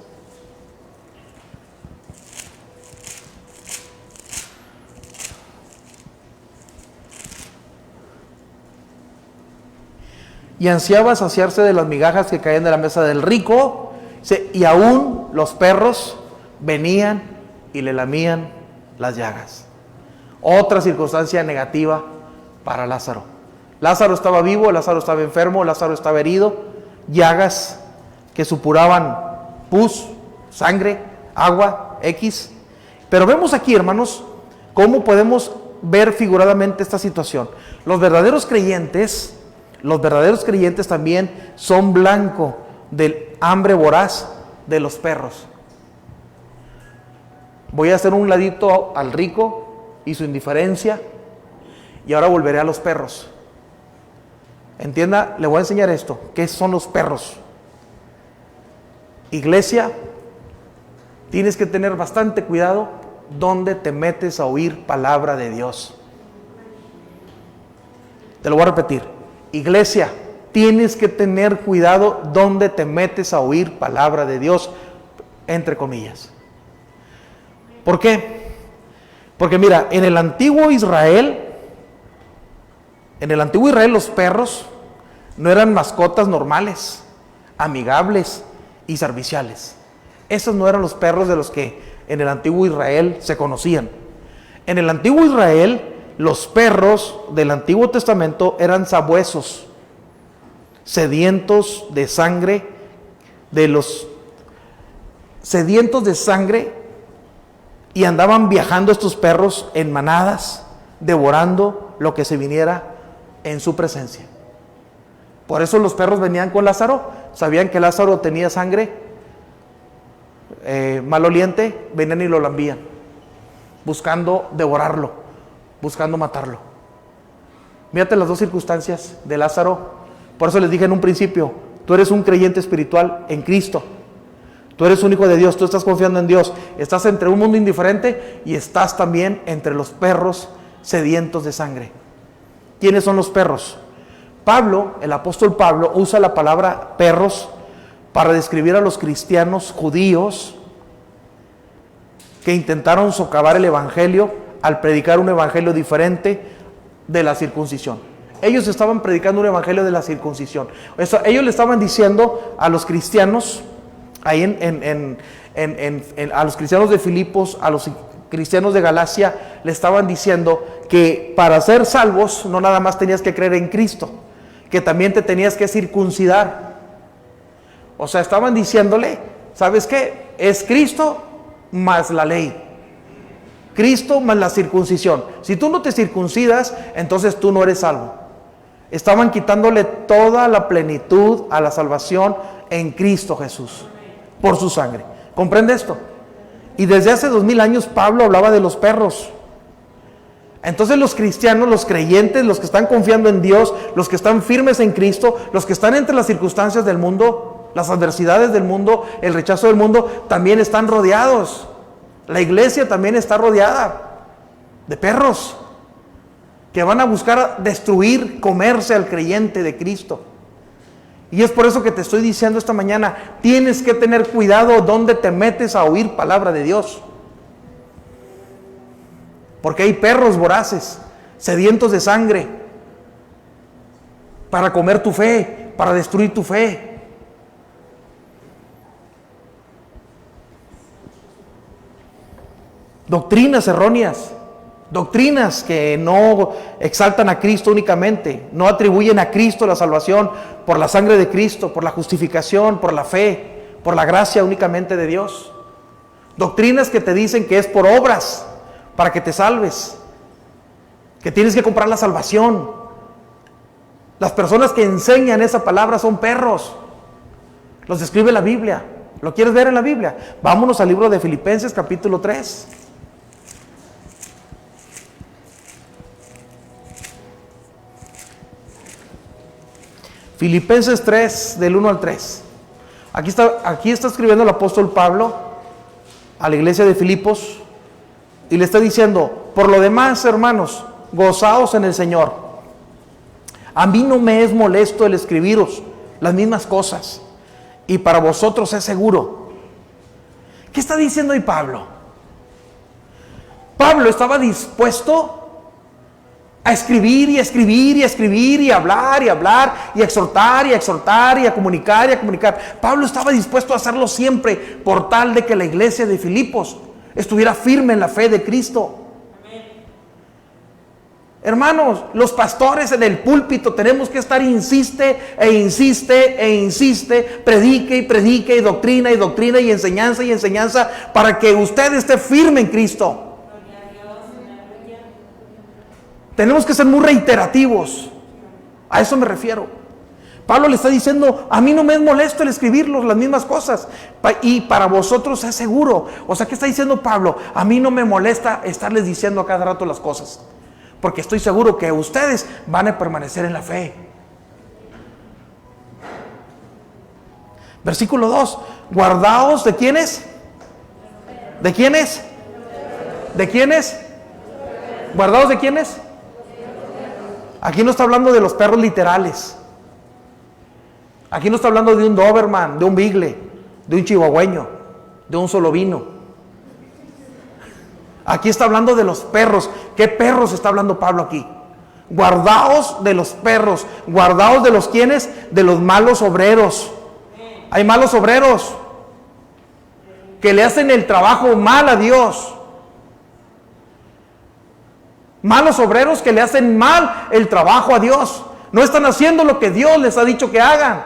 Y ansiaba saciarse de las migajas que caían de la mesa del rico, y aún los perros venían y le lamían las llagas. Otra circunstancia negativa para Lázaro. Lázaro estaba vivo, Lázaro estaba enfermo, Lázaro estaba herido, llagas que supuraban pus, sangre, agua, X. Pero vemos aquí, hermanos, cómo podemos ver figuradamente esta situación. Los verdaderos creyentes también son blanco del hambre voraz de los perros. Voy a hacer un ladito al rico y su indiferencia, y ahora volveré a los perros. Entienda, le voy a enseñar esto. ¿Qué son los perros? Iglesia, tienes que tener bastante cuidado donde te metes a oír palabra de Dios. Te lo voy a repetir. Iglesia, tienes que tener cuidado donde te metes a oír palabra de Dios, entre comillas. ¿Por qué? Porque mira, en el antiguo Israel los perros no eran mascotas normales, amigables y serviciales. Esos no eran los perros de los que en el antiguo Israel se conocían. En el antiguo Israel, los perros del Antiguo Testamento eran sabuesos, sedientos de sangre, y andaban viajando estos perros en manadas, devorando lo que se viniera en su presencia. Por eso los perros venían con Lázaro, sabían que Lázaro tenía sangre maloliente, venían y lo lambían, buscando devorarlo, buscando matarlo. Mírate las dos circunstancias de Lázaro. Por eso les dije en un principio, tú eres un creyente espiritual en Cristo. Tú eres un hijo de Dios, tú estás confiando en Dios. Estás entre un mundo indiferente y estás también entre los perros sedientos de sangre. ¿Quiénes son los perros? Pablo, el apóstol Pablo, usa la palabra perros para describir a los cristianos judíos que intentaron socavar el evangelio al predicar un evangelio diferente de la circuncisión. Ellos estaban predicando un evangelio de la circuncisión. Ellos le estaban diciendo a los cristianos, ahí a los cristianos de Filipos, a los cristianos de Galacia, le estaban diciendo que para ser salvos no nada más tenías que creer en Cristo, que también te tenías que circuncidar. O sea, estaban diciéndole, ¿sabes qué? Es Cristo más la ley, Cristo más la circuncisión. Si tú no te circuncidas, entonces tú no eres salvo. Estaban quitándole toda la plenitud a la salvación en Cristo Jesús, por su sangre. ¿Comprende esto? Y desde hace 2000 años Pablo hablaba de los perros. Entonces los cristianos, los creyentes, los que están confiando en Dios, los que están firmes en Cristo, los que están entre las circunstancias del mundo, las adversidades del mundo, el rechazo del mundo, también están rodeados. La iglesia también está rodeada de perros que van a buscar destruir, comerse al creyente de Cristo. Y es por eso que te estoy diciendo esta mañana, tienes que tener cuidado donde te metes a oír palabra de Dios. Porque hay perros voraces, sedientos de sangre, para comer tu fe, para destruir tu fe. Doctrinas erróneas, doctrinas que no exaltan a Cristo únicamente, no atribuyen a Cristo la salvación por la sangre de Cristo, por la justificación, por la fe, por la gracia únicamente de Dios. Doctrinas que te dicen que es por obras para que te salves, que tienes que comprar la salvación. Las personas que enseñan esa palabra son perros. Los describe la Biblia. ¿Lo quieres ver en la Biblia? Vámonos al libro de Filipenses capítulo 3. Filipenses 3, del 1 al 3. Aquí está escribiendo el apóstol Pablo a la iglesia de Filipos y le está diciendo: por lo demás, hermanos, gozaos en el Señor. A mí no me es molesto el escribiros las mismas cosas, y para vosotros es seguro. ¿Qué está diciendo ahí Pablo? Pablo estaba dispuesto a escribir y escribir y escribir y hablar y hablar y exhortar y exhortar y a comunicar y a comunicar. Pablo estaba dispuesto a hacerlo siempre por tal de que la iglesia de Filipos estuviera firme en la fe de Cristo. Hermanos, los pastores en el púlpito tenemos que estar insiste e insiste e insiste, predique y predique y doctrina y enseñanza para que usted esté firme en Cristo. Tenemos que ser muy reiterativos. A eso me refiero. Pablo le está diciendo, a mí no me es molesto el escribirlos las mismas cosas, y para vosotros es seguro. O sea, ¿qué está diciendo Pablo? A mí no me molesta estarles diciendo a cada rato las cosas, porque estoy seguro que ustedes van a permanecer en la fe. Versículo 2. Guardaos ¿de quiénes? ¿De quiénes? ¿De quiénes? ¿Guardaos de quiénes? Aquí no está hablando de los perros literales. Aquí no está hablando de un Doberman, de un Beagle, de un chihuahueño, de un solovino. Aquí está hablando de los perros. ¿Qué perros está hablando Pablo aquí? Guardaos de los perros. Guardaos de los ¿quiénes? De los malos obreros. Hay malos obreros que le hacen el trabajo mal a Dios. Malos obreros que le hacen mal el trabajo a Dios. No están haciendo lo que Dios les ha dicho que hagan.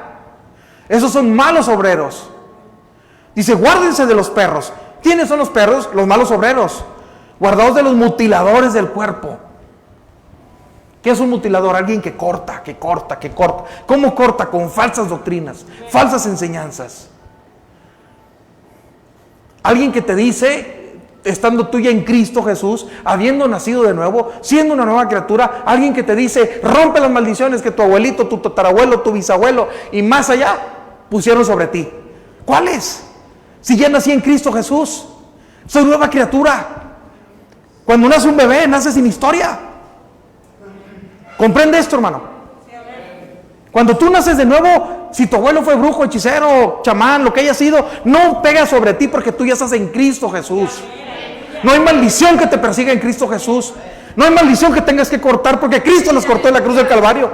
Esos son malos obreros. Dice, guárdense de los perros. ¿Quiénes son los perros? Los malos obreros. Guardaos de los mutiladores del cuerpo. ¿Qué es un mutilador? Alguien que corta, que corta, que corta. ¿Cómo corta? Con falsas doctrinas, falsas enseñanzas. Alguien que te dice, estando tú ya en Cristo Jesús, habiendo nacido de nuevo, siendo una nueva criatura, alguien que te dice, rompe las maldiciones que tu abuelito, tu tatarabuelo, tu bisabuelo y más allá pusieron sobre ti. ¿Cuáles? Si ya nací en Cristo Jesús, soy nueva criatura. Cuando nace un bebé, nace sin historia. ¿Comprende esto, hermano? Cuando tú naces de nuevo, si tu abuelo fue brujo, hechicero, chamán, lo que haya sido, no pega sobre ti porque tú ya estás en Cristo Jesús. No hay maldición que te persiga en Cristo Jesús. No hay maldición que tengas que cortar porque Cristo nos cortó en la cruz del Calvario.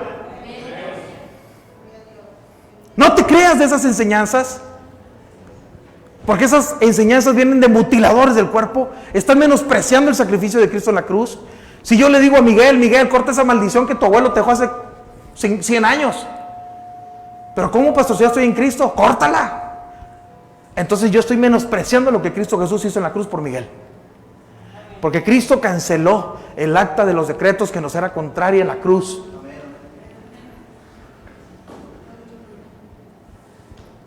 No te creas de esas enseñanzas, porque esas enseñanzas vienen de mutiladores del cuerpo. Están menospreciando el sacrificio de Cristo en la cruz. Si yo le digo a Miguel, Miguel, corta esa maldición que tu abuelo te dejó hace 100 años. Pero ¿cómo, pastor, si ya estoy en Cristo? Córtala. Entonces yo estoy menospreciando lo que Cristo Jesús hizo en la cruz por Miguel. Porque Cristo canceló el acta de los decretos que nos era contraria en la cruz.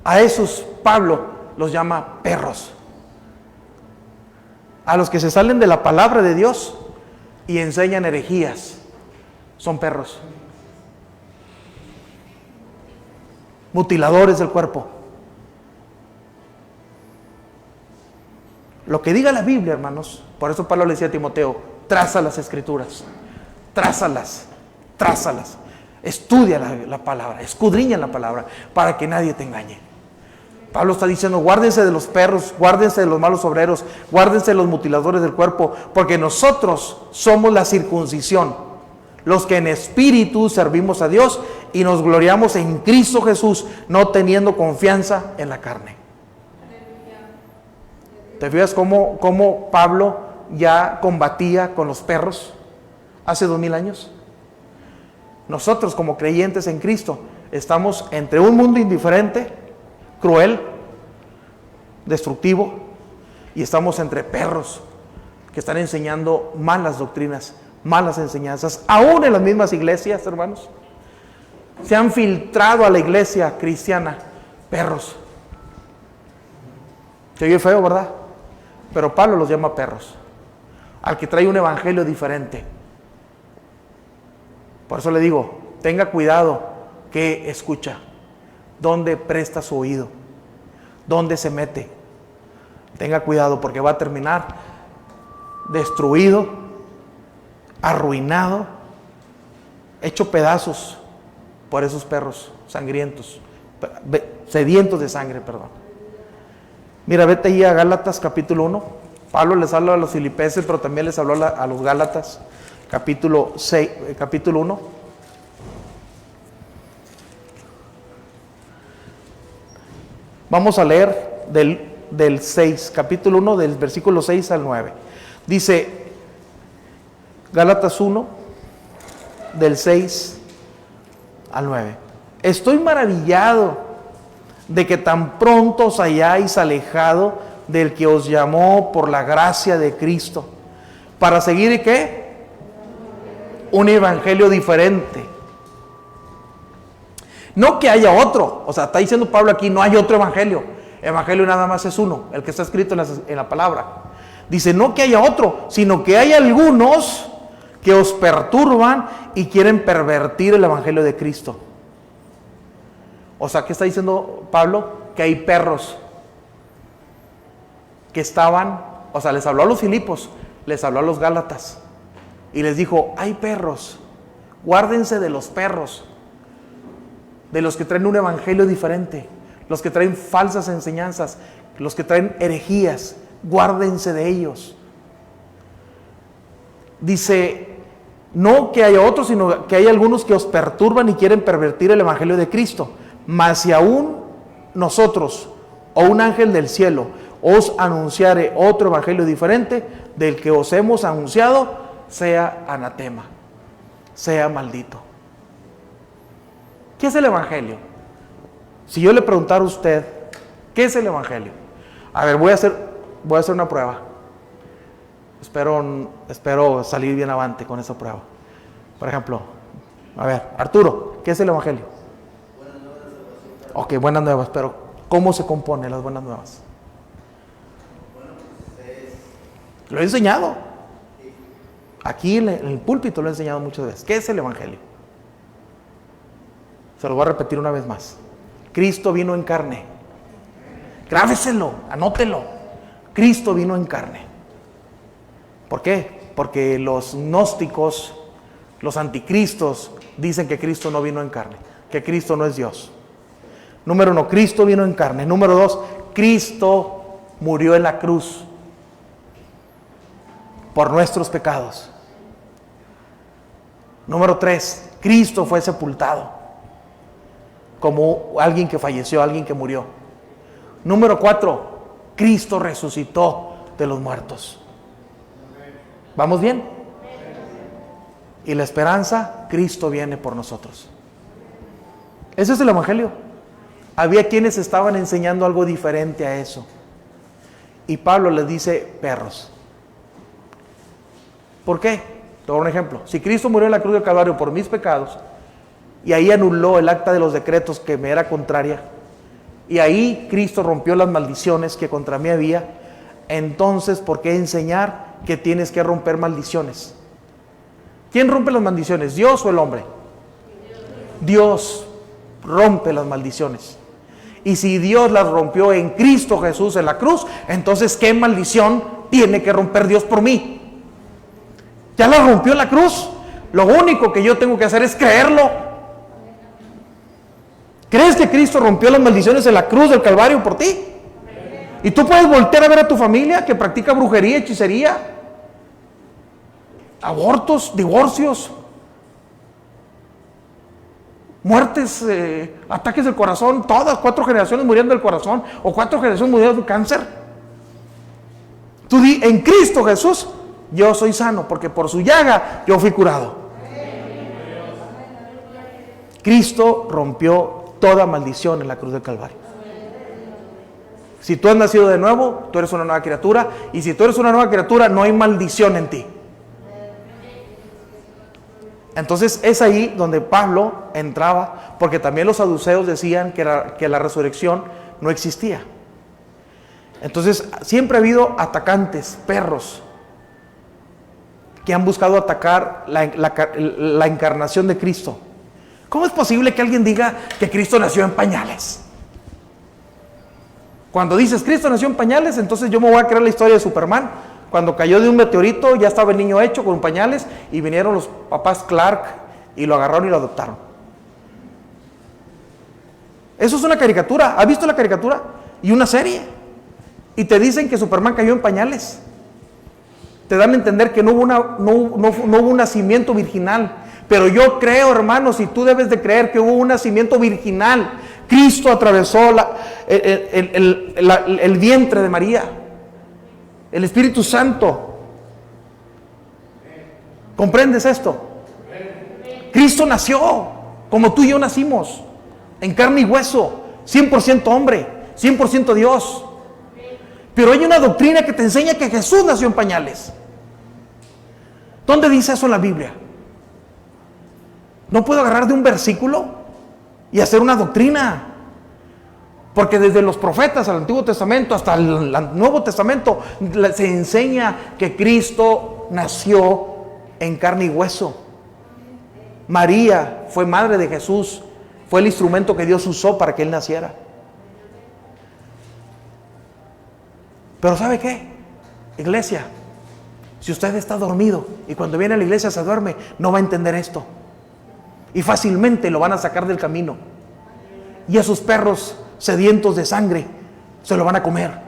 A esos Pablo los llama perros. A los que se salen de la palabra de Dios y enseñan herejías, son perros. Mutiladores del cuerpo. Lo que diga la Biblia, hermanos, por eso Pablo le decía a Timoteo, traza las escrituras, trázalas, estudia la palabra, escudriña la palabra, para que nadie te engañe. Pablo está diciendo, guárdense de los perros, guárdense de los malos obreros, guárdense de los mutiladores del cuerpo, porque nosotros somos la circuncisión, los que en espíritu servimos a Dios y nos gloriamos en Cristo Jesús, no teniendo confianza en la carne. ¿Te fijas cómo Pablo ya combatía con los perros hace 2000 años? Nosotros como creyentes en Cristo estamos entre un mundo indiferente, cruel, destructivo, y estamos entre perros que están enseñando malas doctrinas, malas enseñanzas, aún en las mismas iglesias, hermanos. Se han filtrado a la iglesia cristiana perros. Se oye feo, ¿verdad? Pero Pablo los llama perros, al que trae un evangelio diferente. Por eso le digo, tenga cuidado que escucha, dónde presta su oído, dónde se mete. Tenga cuidado porque va a terminar destruido, arruinado, hecho pedazos por esos perros sangrientos, sedientos de sangre, perdón. Mira, vete ahí a Gálatas capítulo 1. Pablo les habla a los filipenses, pero también les habló a los Gálatas, capítulo 1. Vamos a leer del 6, capítulo 1, del versículo 6 al 9. Dice, Gálatas 1, del 6 al 9. Estoy maravillado de que tan pronto os hayáis alejado del que os llamó por la gracia de Cristo, para seguir ¿qué? Un evangelio diferente. No que haya otro, o sea, está diciendo Pablo aquí, no hay otro evangelio. Evangelio nada más es uno, el que está escrito en la palabra. Dice, no que haya otro, sino que hay algunos que os perturban y quieren pervertir el evangelio de Cristo. O sea, ¿qué está diciendo Pablo? Que hay perros que estaban, o sea, les habló a los Filipos, les habló a los Gálatas y les dijo, hay perros, guárdense de los perros, de los que traen un evangelio diferente, los que traen falsas enseñanzas, los que traen herejías, guárdense de ellos. Dice, no que haya otros, sino que hay algunos que os perturban y quieren pervertir el evangelio de Cristo. Mas si aún nosotros o un ángel del cielo os anunciare otro evangelio diferente del que os hemos anunciado, sea anatema, sea maldito. ¿Qué es el evangelio? Si yo le preguntara a usted, ¿qué es el evangelio? A ver, voy a hacer una prueba. Espero salir bien avante con esa prueba. Por ejemplo, a ver, Arturo, ¿qué es el evangelio? Ok, buenas nuevas, pero ¿cómo se compone las buenas nuevas? Lo he enseñado. Aquí en el púlpito lo he enseñado muchas veces. ¿Qué es el evangelio? Se lo voy a repetir una vez más. Cristo vino en carne. Grábeselo, anótelo. Cristo vino en carne. ¿Por qué? Porque los gnósticos, los anticristos, dicen que Cristo no vino en carne, que Cristo no es Dios. Número 1, Cristo vino en carne. Número 2, Cristo murió en la cruz por nuestros pecados. Número 3, Cristo fue sepultado como alguien que falleció, alguien que murió. Número 4, Cristo resucitó de los muertos. ¿Vamos bien? Y la esperanza, Cristo viene por nosotros. Ese es el evangelio. Había quienes estaban enseñando algo diferente a eso. Y Pablo les dice perros. ¿Por qué? Te doy un ejemplo. Si Cristo murió en la cruz del Calvario por mis pecados, y ahí anuló el acta de los decretos que me era contraria, y ahí Cristo rompió las maldiciones que contra mí había, entonces, ¿por qué enseñar que tienes que romper maldiciones? ¿Quién rompe las maldiciones? ¿Dios o el hombre? Dios rompe las maldiciones. Y si Dios las rompió en Cristo Jesús en la cruz, entonces ¿qué maldición tiene que romper Dios por mí? Ya la rompió en la cruz. Lo único que yo tengo que hacer es creerlo. ¿Crees que Cristo rompió las maldiciones en la cruz del Calvario por ti? Y tú puedes voltear a ver a tu familia que practica brujería, hechicería, abortos, divorcios, muertes, ataques del corazón, todas 4 generaciones muriendo del corazón o 4 generaciones muriendo de cáncer. Tú di, en Cristo Jesús yo soy sano, porque por su llaga yo fui curado. Cristo rompió toda maldición en la cruz del Calvario. Si tú has nacido de nuevo, tú eres una nueva criatura, y si tú eres una nueva criatura, no hay maldición en ti. Entonces es ahí donde Pablo entraba, porque también los saduceos decían que la resurrección no existía. Entonces siempre ha habido atacantes, perros, que han buscado atacar la encarnación de Cristo. ¿Cómo es posible que alguien diga que Cristo nació en pañales? Cuando dices Cristo nació en pañales, entonces yo me voy a creer la historia de Superman. Cuando cayó de un meteorito, ya estaba el niño hecho con pañales y vinieron los papás Clark y lo agarraron y lo adoptaron. Eso es una caricatura. ¿Has visto la caricatura? Y una serie. Y te dicen que Superman cayó en pañales. Te dan a entender que no hubo un nacimiento virginal. Pero yo creo, hermanos, y tú debes de creer que hubo un nacimiento virginal. Cristo atravesó el vientre de María. El Espíritu Santo. ¿Comprendes esto? Cristo nació como tú y yo nacimos, en carne y hueso, 100% hombre, 100% Dios. Pero hay una doctrina que te enseña que Jesús nació en pañales. ¿Dónde dice eso en la Biblia? No puedo agarrar de un versículo y hacer una doctrina. Porque desde los profetas al Antiguo Testamento hasta el Nuevo Testamento se enseña que Cristo nació en carne y hueso. María fue madre de Jesús, fue el instrumento que Dios usó para que Él naciera. Pero ¿sabe qué? Iglesia, si usted está dormido y cuando viene a la iglesia se duerme, no va a entender esto. Y fácilmente lo van a sacar del camino. Y a sus perros sedientos de sangre se lo van a comer.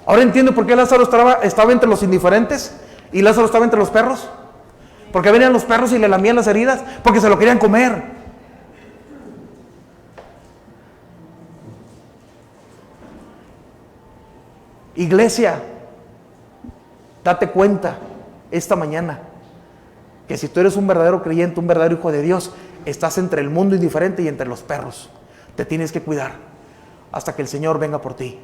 Ahora entiendo por qué Lázaro estaba entre los indiferentes y Lázaro estaba entre los perros. Porque venían los perros y le lamían las heridas, porque se lo querían comer. Iglesia, date cuenta esta mañana que si tú eres un verdadero creyente, un verdadero hijo de Dios, estás entre el mundo indiferente y entre los perros. Te tienes que cuidar hasta que el Señor venga por ti.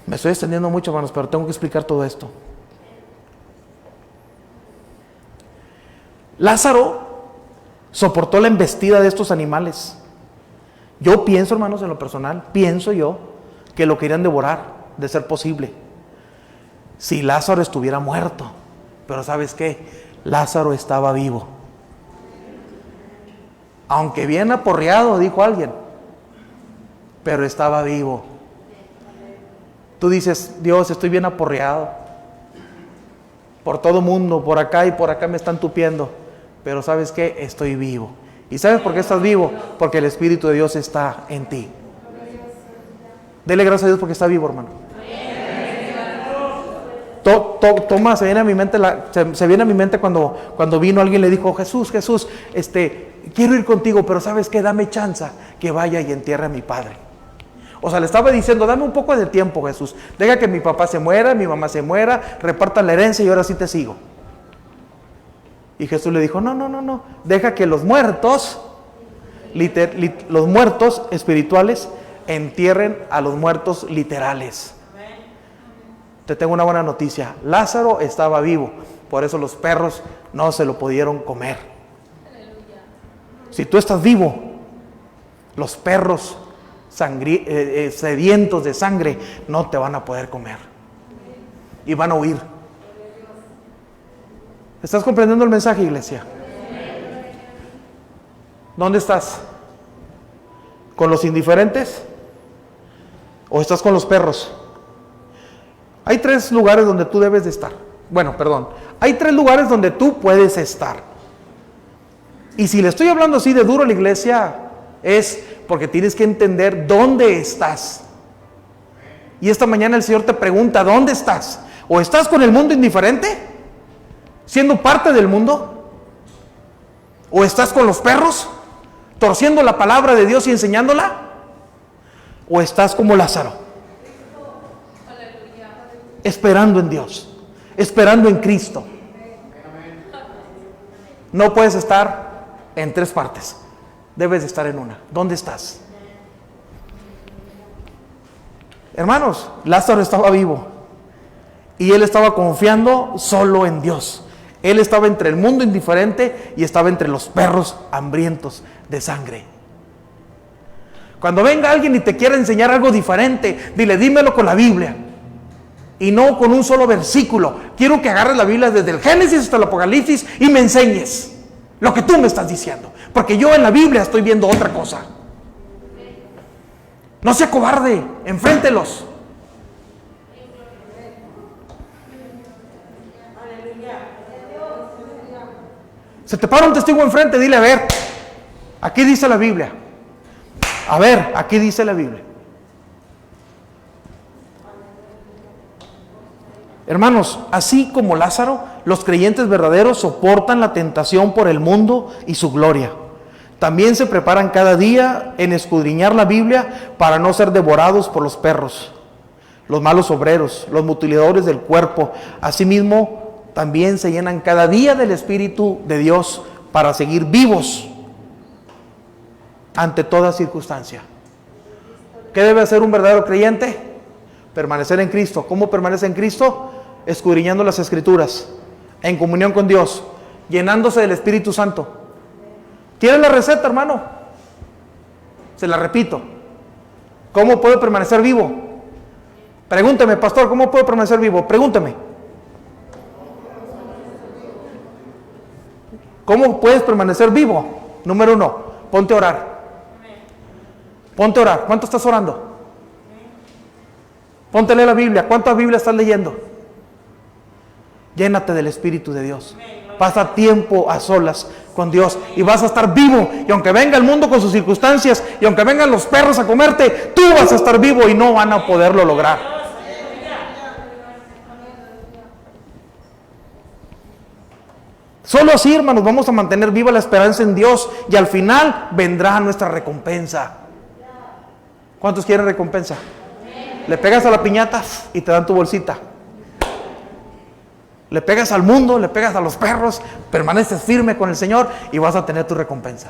Me estoy extendiendo mucho, hermanos, pero tengo que explicar todo esto. Lázaro soportó la embestida de estos animales. Yo pienso, hermanos, en lo personal, pienso yo que lo querían devorar, de ser posible, si Lázaro estuviera muerto. Pero ¿sabes qué? Lázaro estaba vivo. Aunque bien aporreado, dijo alguien, pero estaba vivo. Tú dices, Dios, estoy bien aporreado. Por todo mundo, por acá y por acá me están tupiendo. Pero ¿sabes qué? Estoy vivo. ¿Y sabes por qué estás vivo? Porque el Espíritu de Dios está en ti. Dele gracias a Dios porque está vivo, hermano. Toma, se viene a mi mente cuando vino alguien y le dijo, Jesús, quiero ir contigo, pero ¿sabes qué? Dame chance que vaya y entierre a mi padre. O sea, le estaba diciendo, dame un poco de tiempo, Jesús. Deja que mi papá se muera, mi mamá se muera, repartan la herencia y ahora sí te sigo. Y Jesús le dijo, no. Deja que los muertos espirituales entierren a los muertos literales. Te tengo una buena noticia. Lázaro estaba vivo. Por eso los perros no se lo pudieron comer. Si tú estás vivo, los perros sedientos de sangre no te van a poder comer y van a huir. ¿Estás comprendiendo el mensaje, iglesia? ¿Dónde estás? ¿Con los indiferentes? ¿O estás con los perros? Hay 3 lugares donde tú debes de estar. Hay 3 lugares donde tú puedes estar. Y si le estoy hablando así de duro a la iglesia, es porque tienes que entender dónde estás. Y esta mañana el Señor te pregunta, ¿dónde estás? ¿O estás con el mundo indiferente, siendo parte del mundo? ¿O estás con los perros, torciendo la palabra de Dios y enseñándola? ¿O estás como Lázaro, esperando en Dios, esperando en Cristo? No puedes estar en 3 partes. Debes de estar en una. ¿Dónde estás? Hermanos, Lázaro estaba vivo y él estaba confiando solo en Dios. Él estaba entre el mundo indiferente y estaba entre los perros hambrientos de sangre. Cuando venga alguien y te quiera enseñar algo diferente, dile, dímelo con la Biblia y no con un solo versículo. Quiero que agarres la Biblia desde el Génesis hasta el Apocalipsis y me enseñes lo que tú me estás diciendo, porque yo en la Biblia estoy viendo otra cosa. No sea cobarde, enfréntelos. Se te para un testigo enfrente, dile, a ver, aquí dice la Biblia. A ver, aquí dice la Biblia. Hermanos, así como Lázaro, los creyentes verdaderos soportan la tentación por el mundo y su gloria. También se preparan cada día en escudriñar la Biblia para no ser devorados por los perros, los malos obreros, los mutiladores del cuerpo. Asimismo, también se llenan cada día del Espíritu de Dios para seguir vivos ante toda circunstancia. ¿Qué debe hacer un verdadero creyente? Permanecer en Cristo. ¿Cómo permanece en Cristo? Escudriñando las Escrituras, en comunión con Dios, llenándose del Espíritu Santo. ¿Tienes la receta, hermano? Se la repito. ¿Cómo puedo permanecer vivo? Pregúnteme, pastor, ¿cómo puedo permanecer vivo? Pregúnteme. ¿Cómo puedes permanecer vivo? Número 1, ponte a orar. Ponte a orar. ¿Cuánto estás orando? Ponte a leer la Biblia. ¿Cuántas Biblias estás leyendo? Llénate del Espíritu de Dios. Pasa tiempo a solas con Dios y vas a estar vivo. Y aunque venga el mundo con sus circunstancias, y aunque vengan los perros a comerte, tú vas a estar vivo y no van a poderlo lograr. Solo así, hermanos, vamos a mantener viva la esperanza en Dios y al final vendrá nuestra recompensa. ¿Cuántos quieren recompensa? Le pegas a la piñata y te dan tu bolsita. Le pegas al mundo, le pegas a los perros, permaneces firme con el Señor y vas a tener tu recompensa.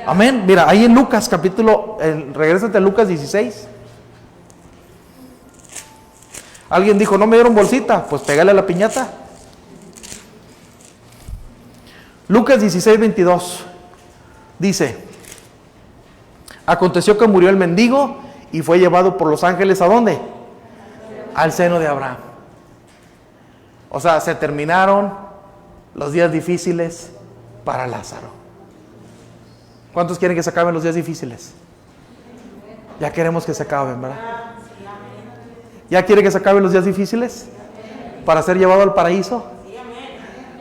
Amén. Mira, ahí en Lucas regrésate a Lucas 16. Alguien dijo, no me dieron bolsita, pues pégale a la piñata. Lucas 16, 22 dice: aconteció que murió el mendigo y fue llevado por los ángeles ¿a dónde? Al seno de Abraham. O sea, se terminaron los días difíciles para Lázaro. ¿Cuántos quieren que se acaben los días difíciles? Ya queremos que se acaben, ¿verdad? ¿Ya quiere que se acaben los días difíciles para ser llevado al paraíso?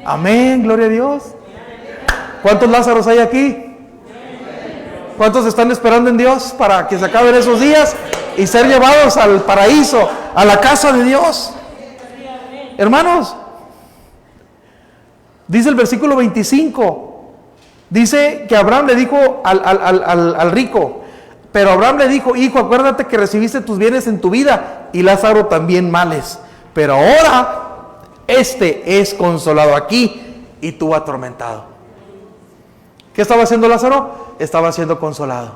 Amén, gloria a Dios. ¿Cuántos Lázaros hay aquí? ¿Cuántos están esperando en Dios para que se acaben esos días y ser llevados al paraíso, a la casa de Dios? Hermanos, dice el versículo 25, dice que Abraham le dijo al rico, pero Abraham le dijo, hijo, acuérdate que recibiste tus bienes en tu vida y Lázaro también males, pero ahora este es consolado aquí y tú atormentado. ¿Qué estaba haciendo Lázaro? Estaba siendo consolado.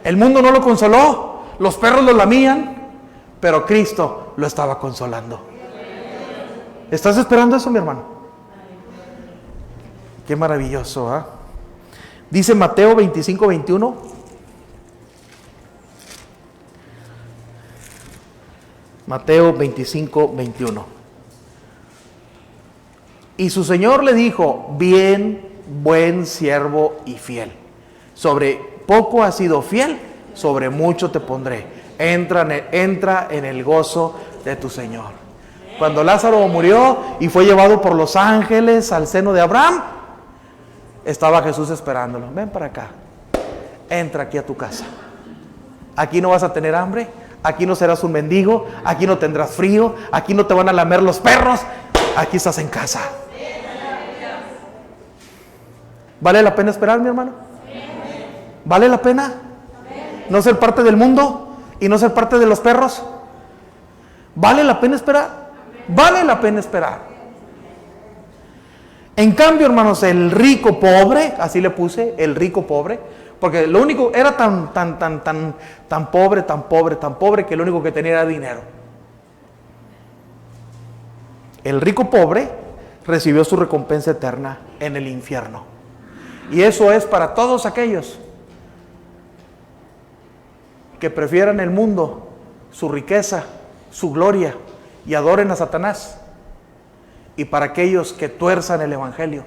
El mundo no lo consoló, los perros lo lamían, pero Cristo lo estaba consolando. ¿Estás esperando eso, mi hermano? Qué maravilloso, ¿eh? Dice Mateo 25, 21. Mateo 25, 21. Y su Señor le dijo, bien, buen siervo y fiel. Sobre poco has sido fiel, sobre mucho te pondré. Entra en el gozo de tu Señor. Cuando Lázaro murió y fue llevado por los ángeles al seno de Abraham, estaba Jesús esperándolo. Ven para acá, entra aquí a tu casa. Aquí no vas a tener hambre, aquí no serás un mendigo, aquí no tendrás frío, aquí no te van a lamer los perros, aquí estás en casa. ¿Vale la pena esperar, mi hermano? ¿Vale la pena no ser parte del mundo y no ser parte de los perros? ¿Vale la pena esperar? Vale la pena esperar. En cambio, hermanos, el rico pobre, así le puse, el rico pobre, porque lo único era tan pobre que lo único que tenía era dinero. El rico pobre recibió su recompensa eterna en el infierno. Y eso es para todos aquellos que prefieran el mundo, su riqueza, su gloria, y adoren a Satanás, y para aquellos que tuerzan el Evangelio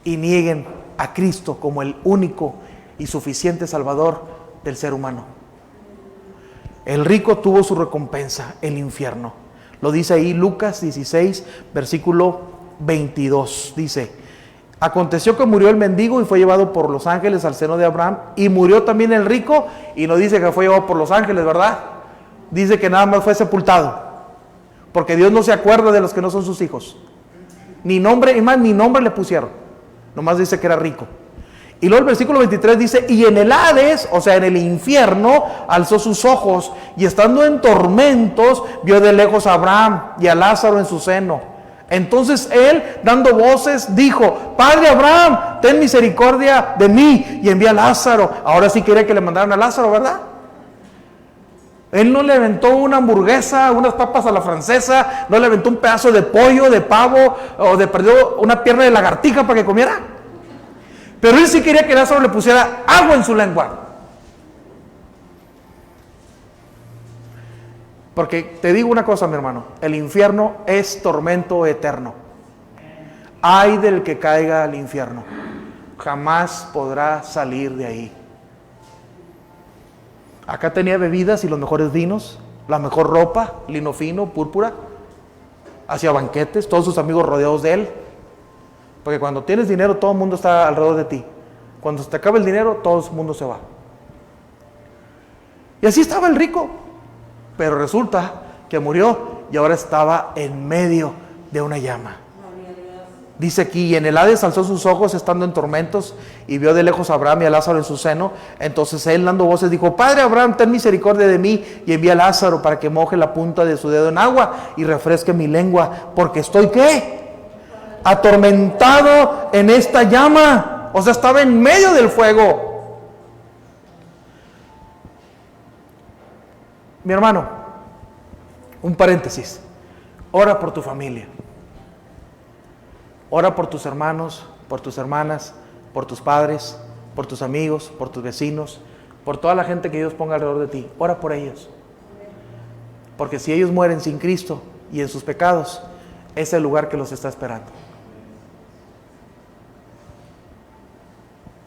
y nieguen a Cristo como el único y suficiente Salvador del ser humano. El rico tuvo su recompensa, el infierno. Lo dice ahí Lucas 16, versículo 22. Dice: aconteció que murió el mendigo y fue llevado por los ángeles al seno de Abraham, y murió también el rico, y no dice que fue llevado por los ángeles, ¿verdad? Dice que nada más fue sepultado, porque Dios no se acuerda de los que no son sus hijos. Ni nombre, y más, ni nombre le pusieron. Nomás dice que era rico. Y luego el versículo 23 dice: y en el Hades, o sea en el infierno, alzó sus ojos, y estando en tormentos, vio de lejos a Abraham y a Lázaro en su seno. Entonces él, dando voces, dijo: Padre Abraham, ten misericordia de mí, y envía a Lázaro. Ahora sí quería que le mandaran a Lázaro, ¿verdad? Él no le aventó una hamburguesa, unas papas a la francesa, no le aventó un pedazo de pollo, de pavo, o de perdió una pierna de lagartija para que comiera. Pero él sí quería que Lázaro le pusiera agua en su lengua. Porque te digo una cosa, mi hermano, el infierno es tormento eterno. Ay del que caiga al infierno, jamás podrá salir de ahí. Acá tenía bebidas y los mejores vinos, la mejor ropa, lino fino, púrpura. Hacía banquetes, todos sus amigos rodeados de él. Porque cuando tienes dinero, todo el mundo está alrededor de ti. Cuando se te acaba el dinero, todo el mundo se va. Y así estaba el rico. Pero resulta que murió y ahora estaba en medio de una llama. Dice aquí: y en el Hades alzó sus ojos estando en tormentos, y vio de lejos a Abraham y a Lázaro en su seno. Entonces él, dando voces, dijo: Padre Abraham, ten misericordia de mí, y envía a Lázaro para que moje la punta de su dedo en agua y refresque mi lengua, porque estoy, ¿qué? Atormentado en esta llama. O sea, estaba en medio del fuego. Mi hermano, un paréntesis: ora por tu familia, ora por tus hermanos, por tus hermanas, por tus padres, por tus amigos, por tus vecinos, por toda la gente que Dios ponga alrededor de ti. Ora por ellos, porque si ellos mueren sin Cristo y en sus pecados, es el lugar que los está esperando.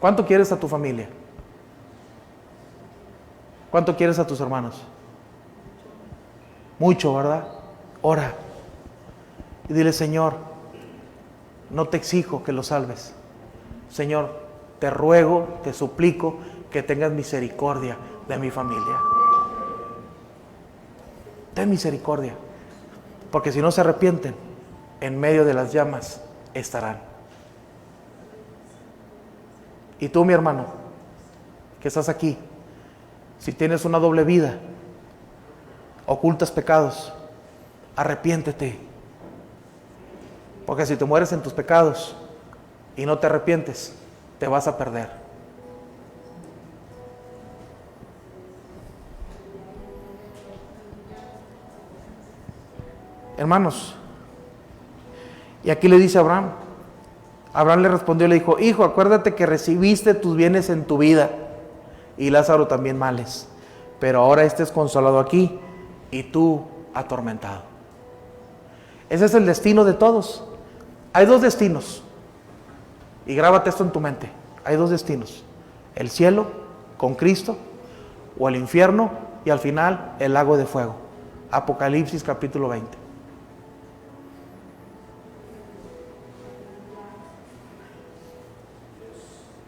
¿Cuánto quieres a tu familia? ¿Cuánto quieres a tus hermanos? Mucho, ¿verdad? Ora y dile: Señor, no te exijo que los salves. Señor, te ruego, te suplico que tengas misericordia de mi familia. Ten misericordia, porque si no se arrepienten, en medio de las llamas estarán. Y tú, mi hermano, que estás aquí, si tienes una doble vida, ocultas pecados, arrepiéntete. Porque si te mueres en tus pecados y no te arrepientes, te vas a perder. Hermanos, y aquí le dice a Abraham. Abraham le respondió y le dijo: Hijo, acuérdate que recibiste tus bienes en tu vida, y Lázaro también males, pero ahora este es consolado aquí y tú atormentado. Ese es el destino de todos. Hay dos destinos, y grábate esto en tu mente. Hay dos destinos: el cielo con Cristo, o el infierno y al final el lago de fuego. Apocalipsis capítulo 20.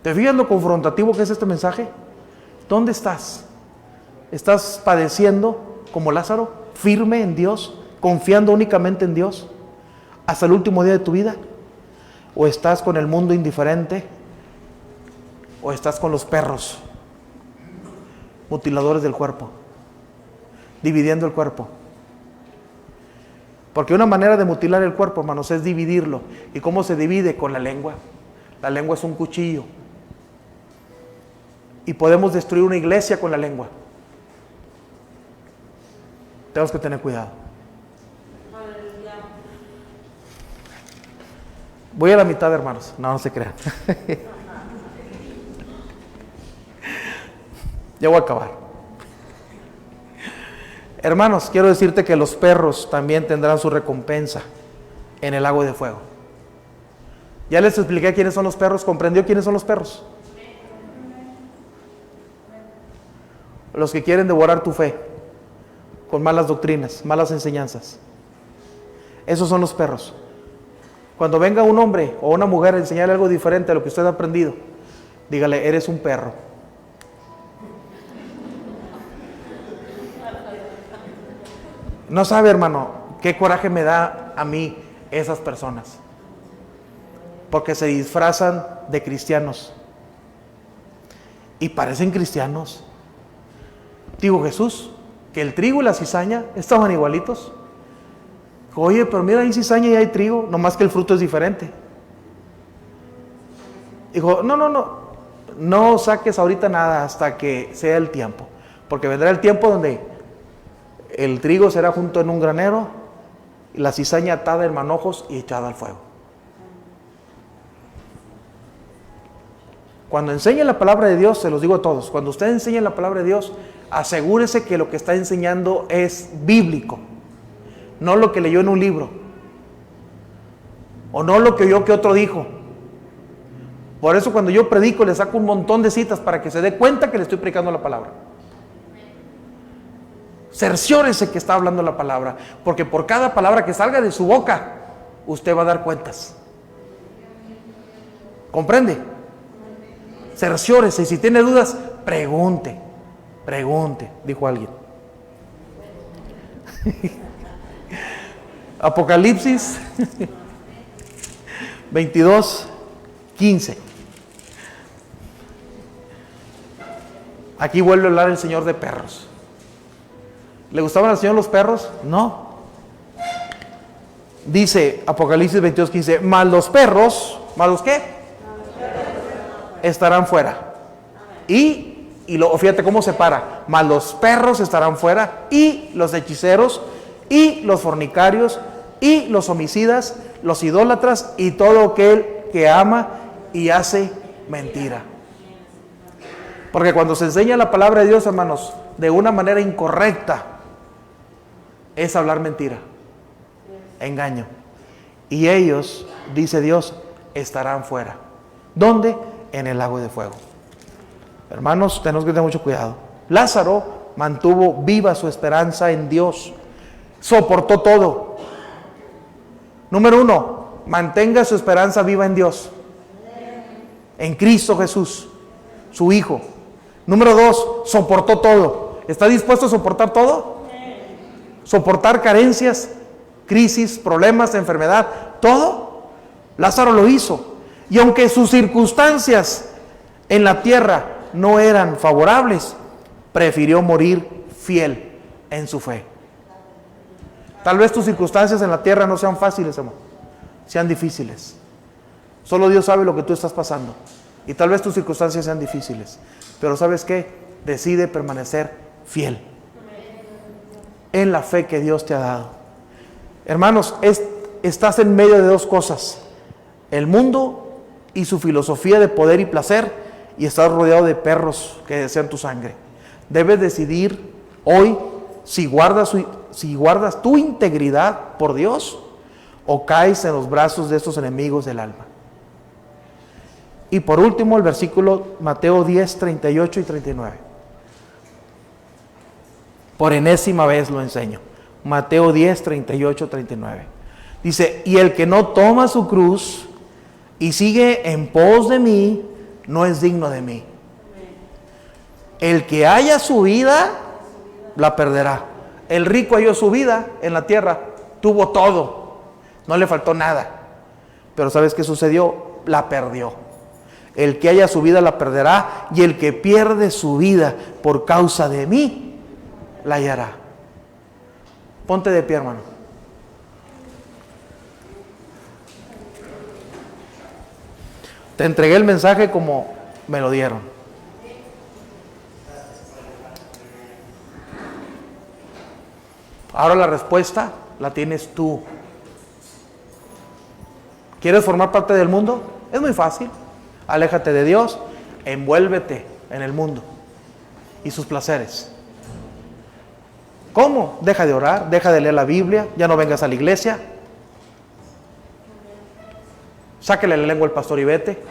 ¿Te fijas lo confrontativo que es este mensaje? ¿Dónde estás? ¿Estás padeciendo como Lázaro, firme en Dios, confiando únicamente en Dios hasta el último día de tu vida? ¿O estás con el mundo indiferente? ¿O estás con los perros mutiladores del cuerpo, dividiendo el cuerpo? Porque una manera de mutilar el cuerpo, hermanos, es dividirlo. ¿Y cómo se divide? Con la lengua. La lengua es un cuchillo. Y podemos destruir una iglesia con la lengua. Tenemos que tener cuidado. Voy a la mitad, hermanos. No se crean. Ya voy a acabar. Hermanos, quiero decirte que los perros también tendrán su recompensa en el lago de fuego. Ya les expliqué quiénes son los perros. ¿Comprendió quiénes son los perros? los que quieren devorar tu fe con malas doctrinas, malas enseñanzas. Esos son los perros. Cuando venga un hombre o una mujer a enseñarle algo diferente a lo que usted ha aprendido, dígale, eres un perro. No sabe, hermano, qué coraje me da a mí esas personas, porque se disfrazan de cristianos y parecen cristianos. Digo, Jesús, que el trigo y la cizaña estaban igualitos. Oye, pero mira, hay cizaña y hay trigo, nomás que el fruto es diferente. Dijo, no saques ahorita nada hasta que sea el tiempo, porque vendrá el tiempo donde el trigo será junto en un granero y la cizaña atada en manojos y echada al fuego. Cuando enseñe la palabra de Dios, se los digo a todos, cuando usted enseñe la palabra de Dios, asegúrese que lo que está enseñando es bíblico, no lo que leyó en un libro, o no lo que oyó que otro dijo. Por eso cuando yo predico le saco un montón de citas para que se dé cuenta que le estoy predicando la palabra. Cerciórese que está hablando la palabra, porque por cada palabra que salga de su boca, usted va a dar cuentas. ¿Comprende? Cerciórese, y si tiene dudas, pregunte, dijo alguien. Apocalipsis 22:15. Aquí vuelve a hablar el Señor de perros. ¿Le gustaban al Señor los perros? No. Dice Apocalipsis 22:15, mas los perros, ¿mas los qué? Estarán fuera. Fíjate cómo separa. Mas los perros estarán fuera, y los hechiceros, y los fornicarios, y los homicidas, los idólatras, y todo aquel que ama y hace mentira. Porque cuando se enseña la palabra de Dios, hermanos, de una manera incorrecta, es hablar mentira, engaño. Y ellos, dice Dios, estarán fuera. ¿Dónde? En el lago de fuego. Hermanos, tenemos que tener mucho cuidado. Lázaro mantuvo viva su esperanza en Dios. Soportó todo. Número 1, mantenga su esperanza viva en Dios. En Cristo Jesús, su Hijo. Número 2, soportó todo. ¿Está dispuesto a soportar todo? Soportar carencias, crisis, problemas, enfermedad, todo. Lázaro lo hizo. Y aunque sus circunstancias en la tierra no eran favorables, prefirió morir fiel en su fe. Tal vez tus circunstancias en la tierra no sean fáciles, amor, sean difíciles. Solo Dios sabe lo que tú estás pasando. Y tal vez tus circunstancias sean difíciles. Pero ¿sabes qué? Decide permanecer fiel en la fe que Dios te ha dado. Hermanos, estás en medio de dos cosas: el mundo y su filosofía de poder y placer, y estás rodeado de perros que desean tu sangre. Debes decidir hoy si guardas tu integridad por Dios o caes en los brazos de estos enemigos del alma. Y por último, el versículo Mateo 10, 38 y 39. Por enésima vez lo enseño. Mateo 10, 38, 39. Dice, y el que no toma su cruz y sigue en pos de mí, no es digno de mí. El que haya su vida, la perderá. El rico halló su vida en la tierra, tuvo todo, no le faltó nada. Pero ¿sabes qué sucedió? La perdió. El que haya su vida la perderá, y el que pierde su vida por causa de mí, la hallará. Ponte de pie, hermano. Te entregué el mensaje como me lo dieron. Ahora la respuesta la tienes tú. ¿Quieres formar parte del mundo? Es muy fácil. Aléjate de Dios, envuélvete en el mundo y sus placeres. ¿Cómo? Deja de orar, deja de leer la Biblia, ya no vengas a la iglesia. Sáquele la lengua al pastor y vete.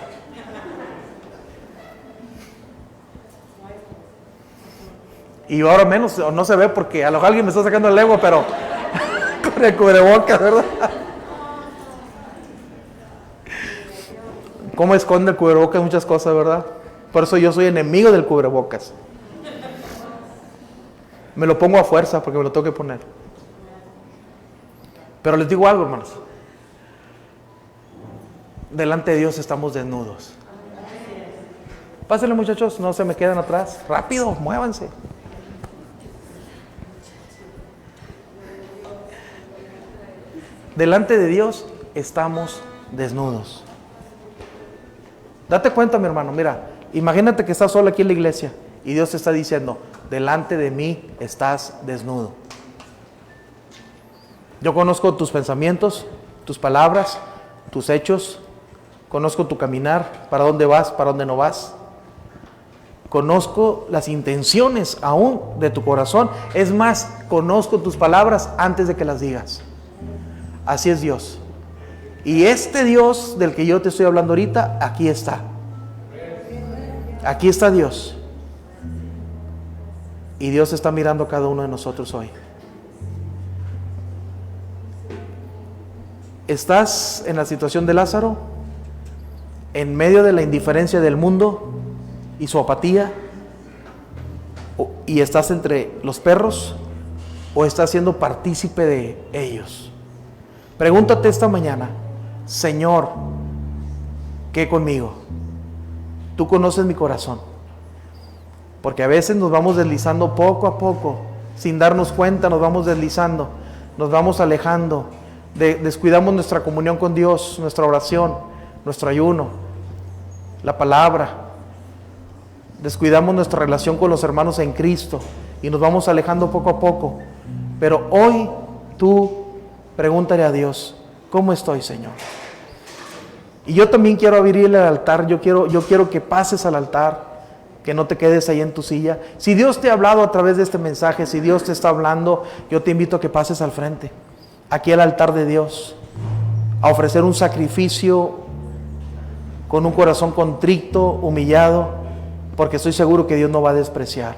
Y ahora menos, no se ve porque a lo mejor alguien me está sacando el lengua, pero con el cubrebocas, ¿verdad? ¿Cómo esconde el cubrebocas muchas cosas, verdad? Por eso yo soy enemigo del cubrebocas. Me lo pongo a fuerza porque me lo tengo que poner. Pero les digo algo, hermanos. Delante de Dios estamos desnudos. Pásenle, muchachos, no se me quedan atrás. Rápido, muévanse. Delante de Dios estamos desnudos. Date cuenta, mi hermano, mira, imagínate que estás solo aquí en la iglesia y Dios te está diciendo, delante de mí estás desnudo. Yo conozco tus pensamientos, tus palabras, tus hechos, conozco tu caminar, para dónde vas, para dónde no vas. Conozco las intenciones aún de tu corazón. Es más, conozco tus palabras antes de que las digas. Así es Dios. Y este Dios del que yo te estoy hablando ahorita, aquí está. Aquí está Dios. Y Dios está mirando a cada uno de nosotros hoy. ¿Estás en la situación de Lázaro? ¿En medio de la indiferencia del mundo y su apatía? ¿Y estás entre los perros? ¿O estás siendo partícipe de ellos? Pregúntate esta mañana, Señor, ¿qué conmigo? Tú conoces mi corazón. Porque a veces nos vamos deslizando poco a poco, sin darnos cuenta, nos vamos deslizando, nos vamos alejando, descuidamos nuestra comunión con Dios, nuestra oración, nuestro ayuno, la palabra, descuidamos nuestra relación con los hermanos en Cristo y nos vamos alejando poco a poco. Pero hoy tú pregúntale a Dios, ¿cómo estoy, Señor? Y yo también quiero abrir el altar, yo quiero que pases al altar, que no te quedes ahí en tu silla. Si Dios te ha hablado a través de este mensaje, si Dios te está hablando, yo te invito a que pases al frente, aquí al altar de Dios, a ofrecer un sacrificio con un corazón contrito, humillado, porque estoy seguro que Dios no va a despreciar.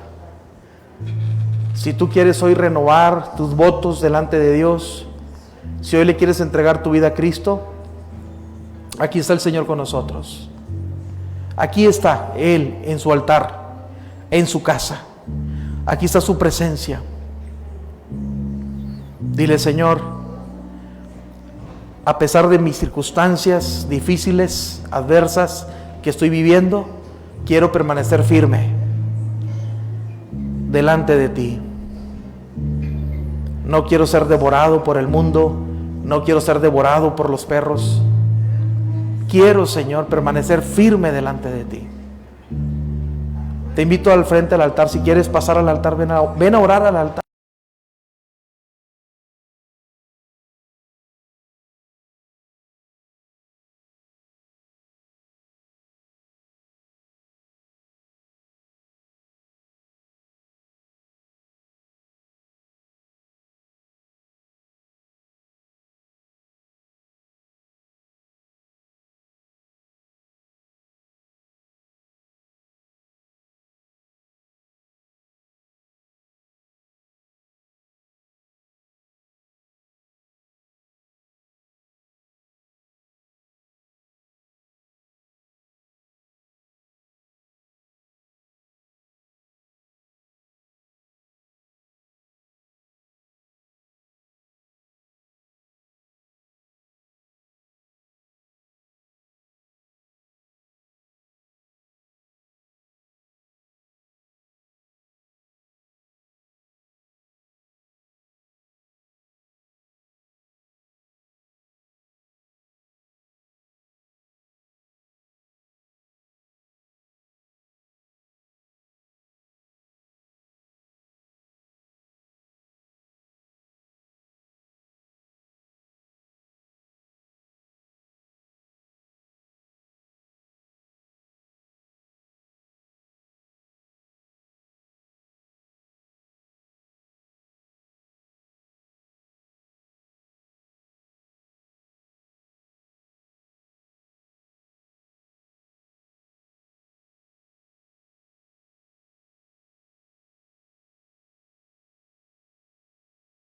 Si tú quieres hoy renovar tus votos delante de Dios, si hoy le quieres entregar tu vida a Cristo, aquí está el Señor con nosotros. Aquí está Él en su altar, en su casa. Aquí está su presencia. Dile, Señor, a pesar de mis circunstancias difíciles, adversas que estoy viviendo, quiero permanecer firme delante de ti. No quiero ser devorado por el mundo, no quiero ser devorado por los perros. Quiero, Señor, permanecer firme delante de ti. Te invito al frente del altar. Si quieres pasar al altar, ven a orar al altar.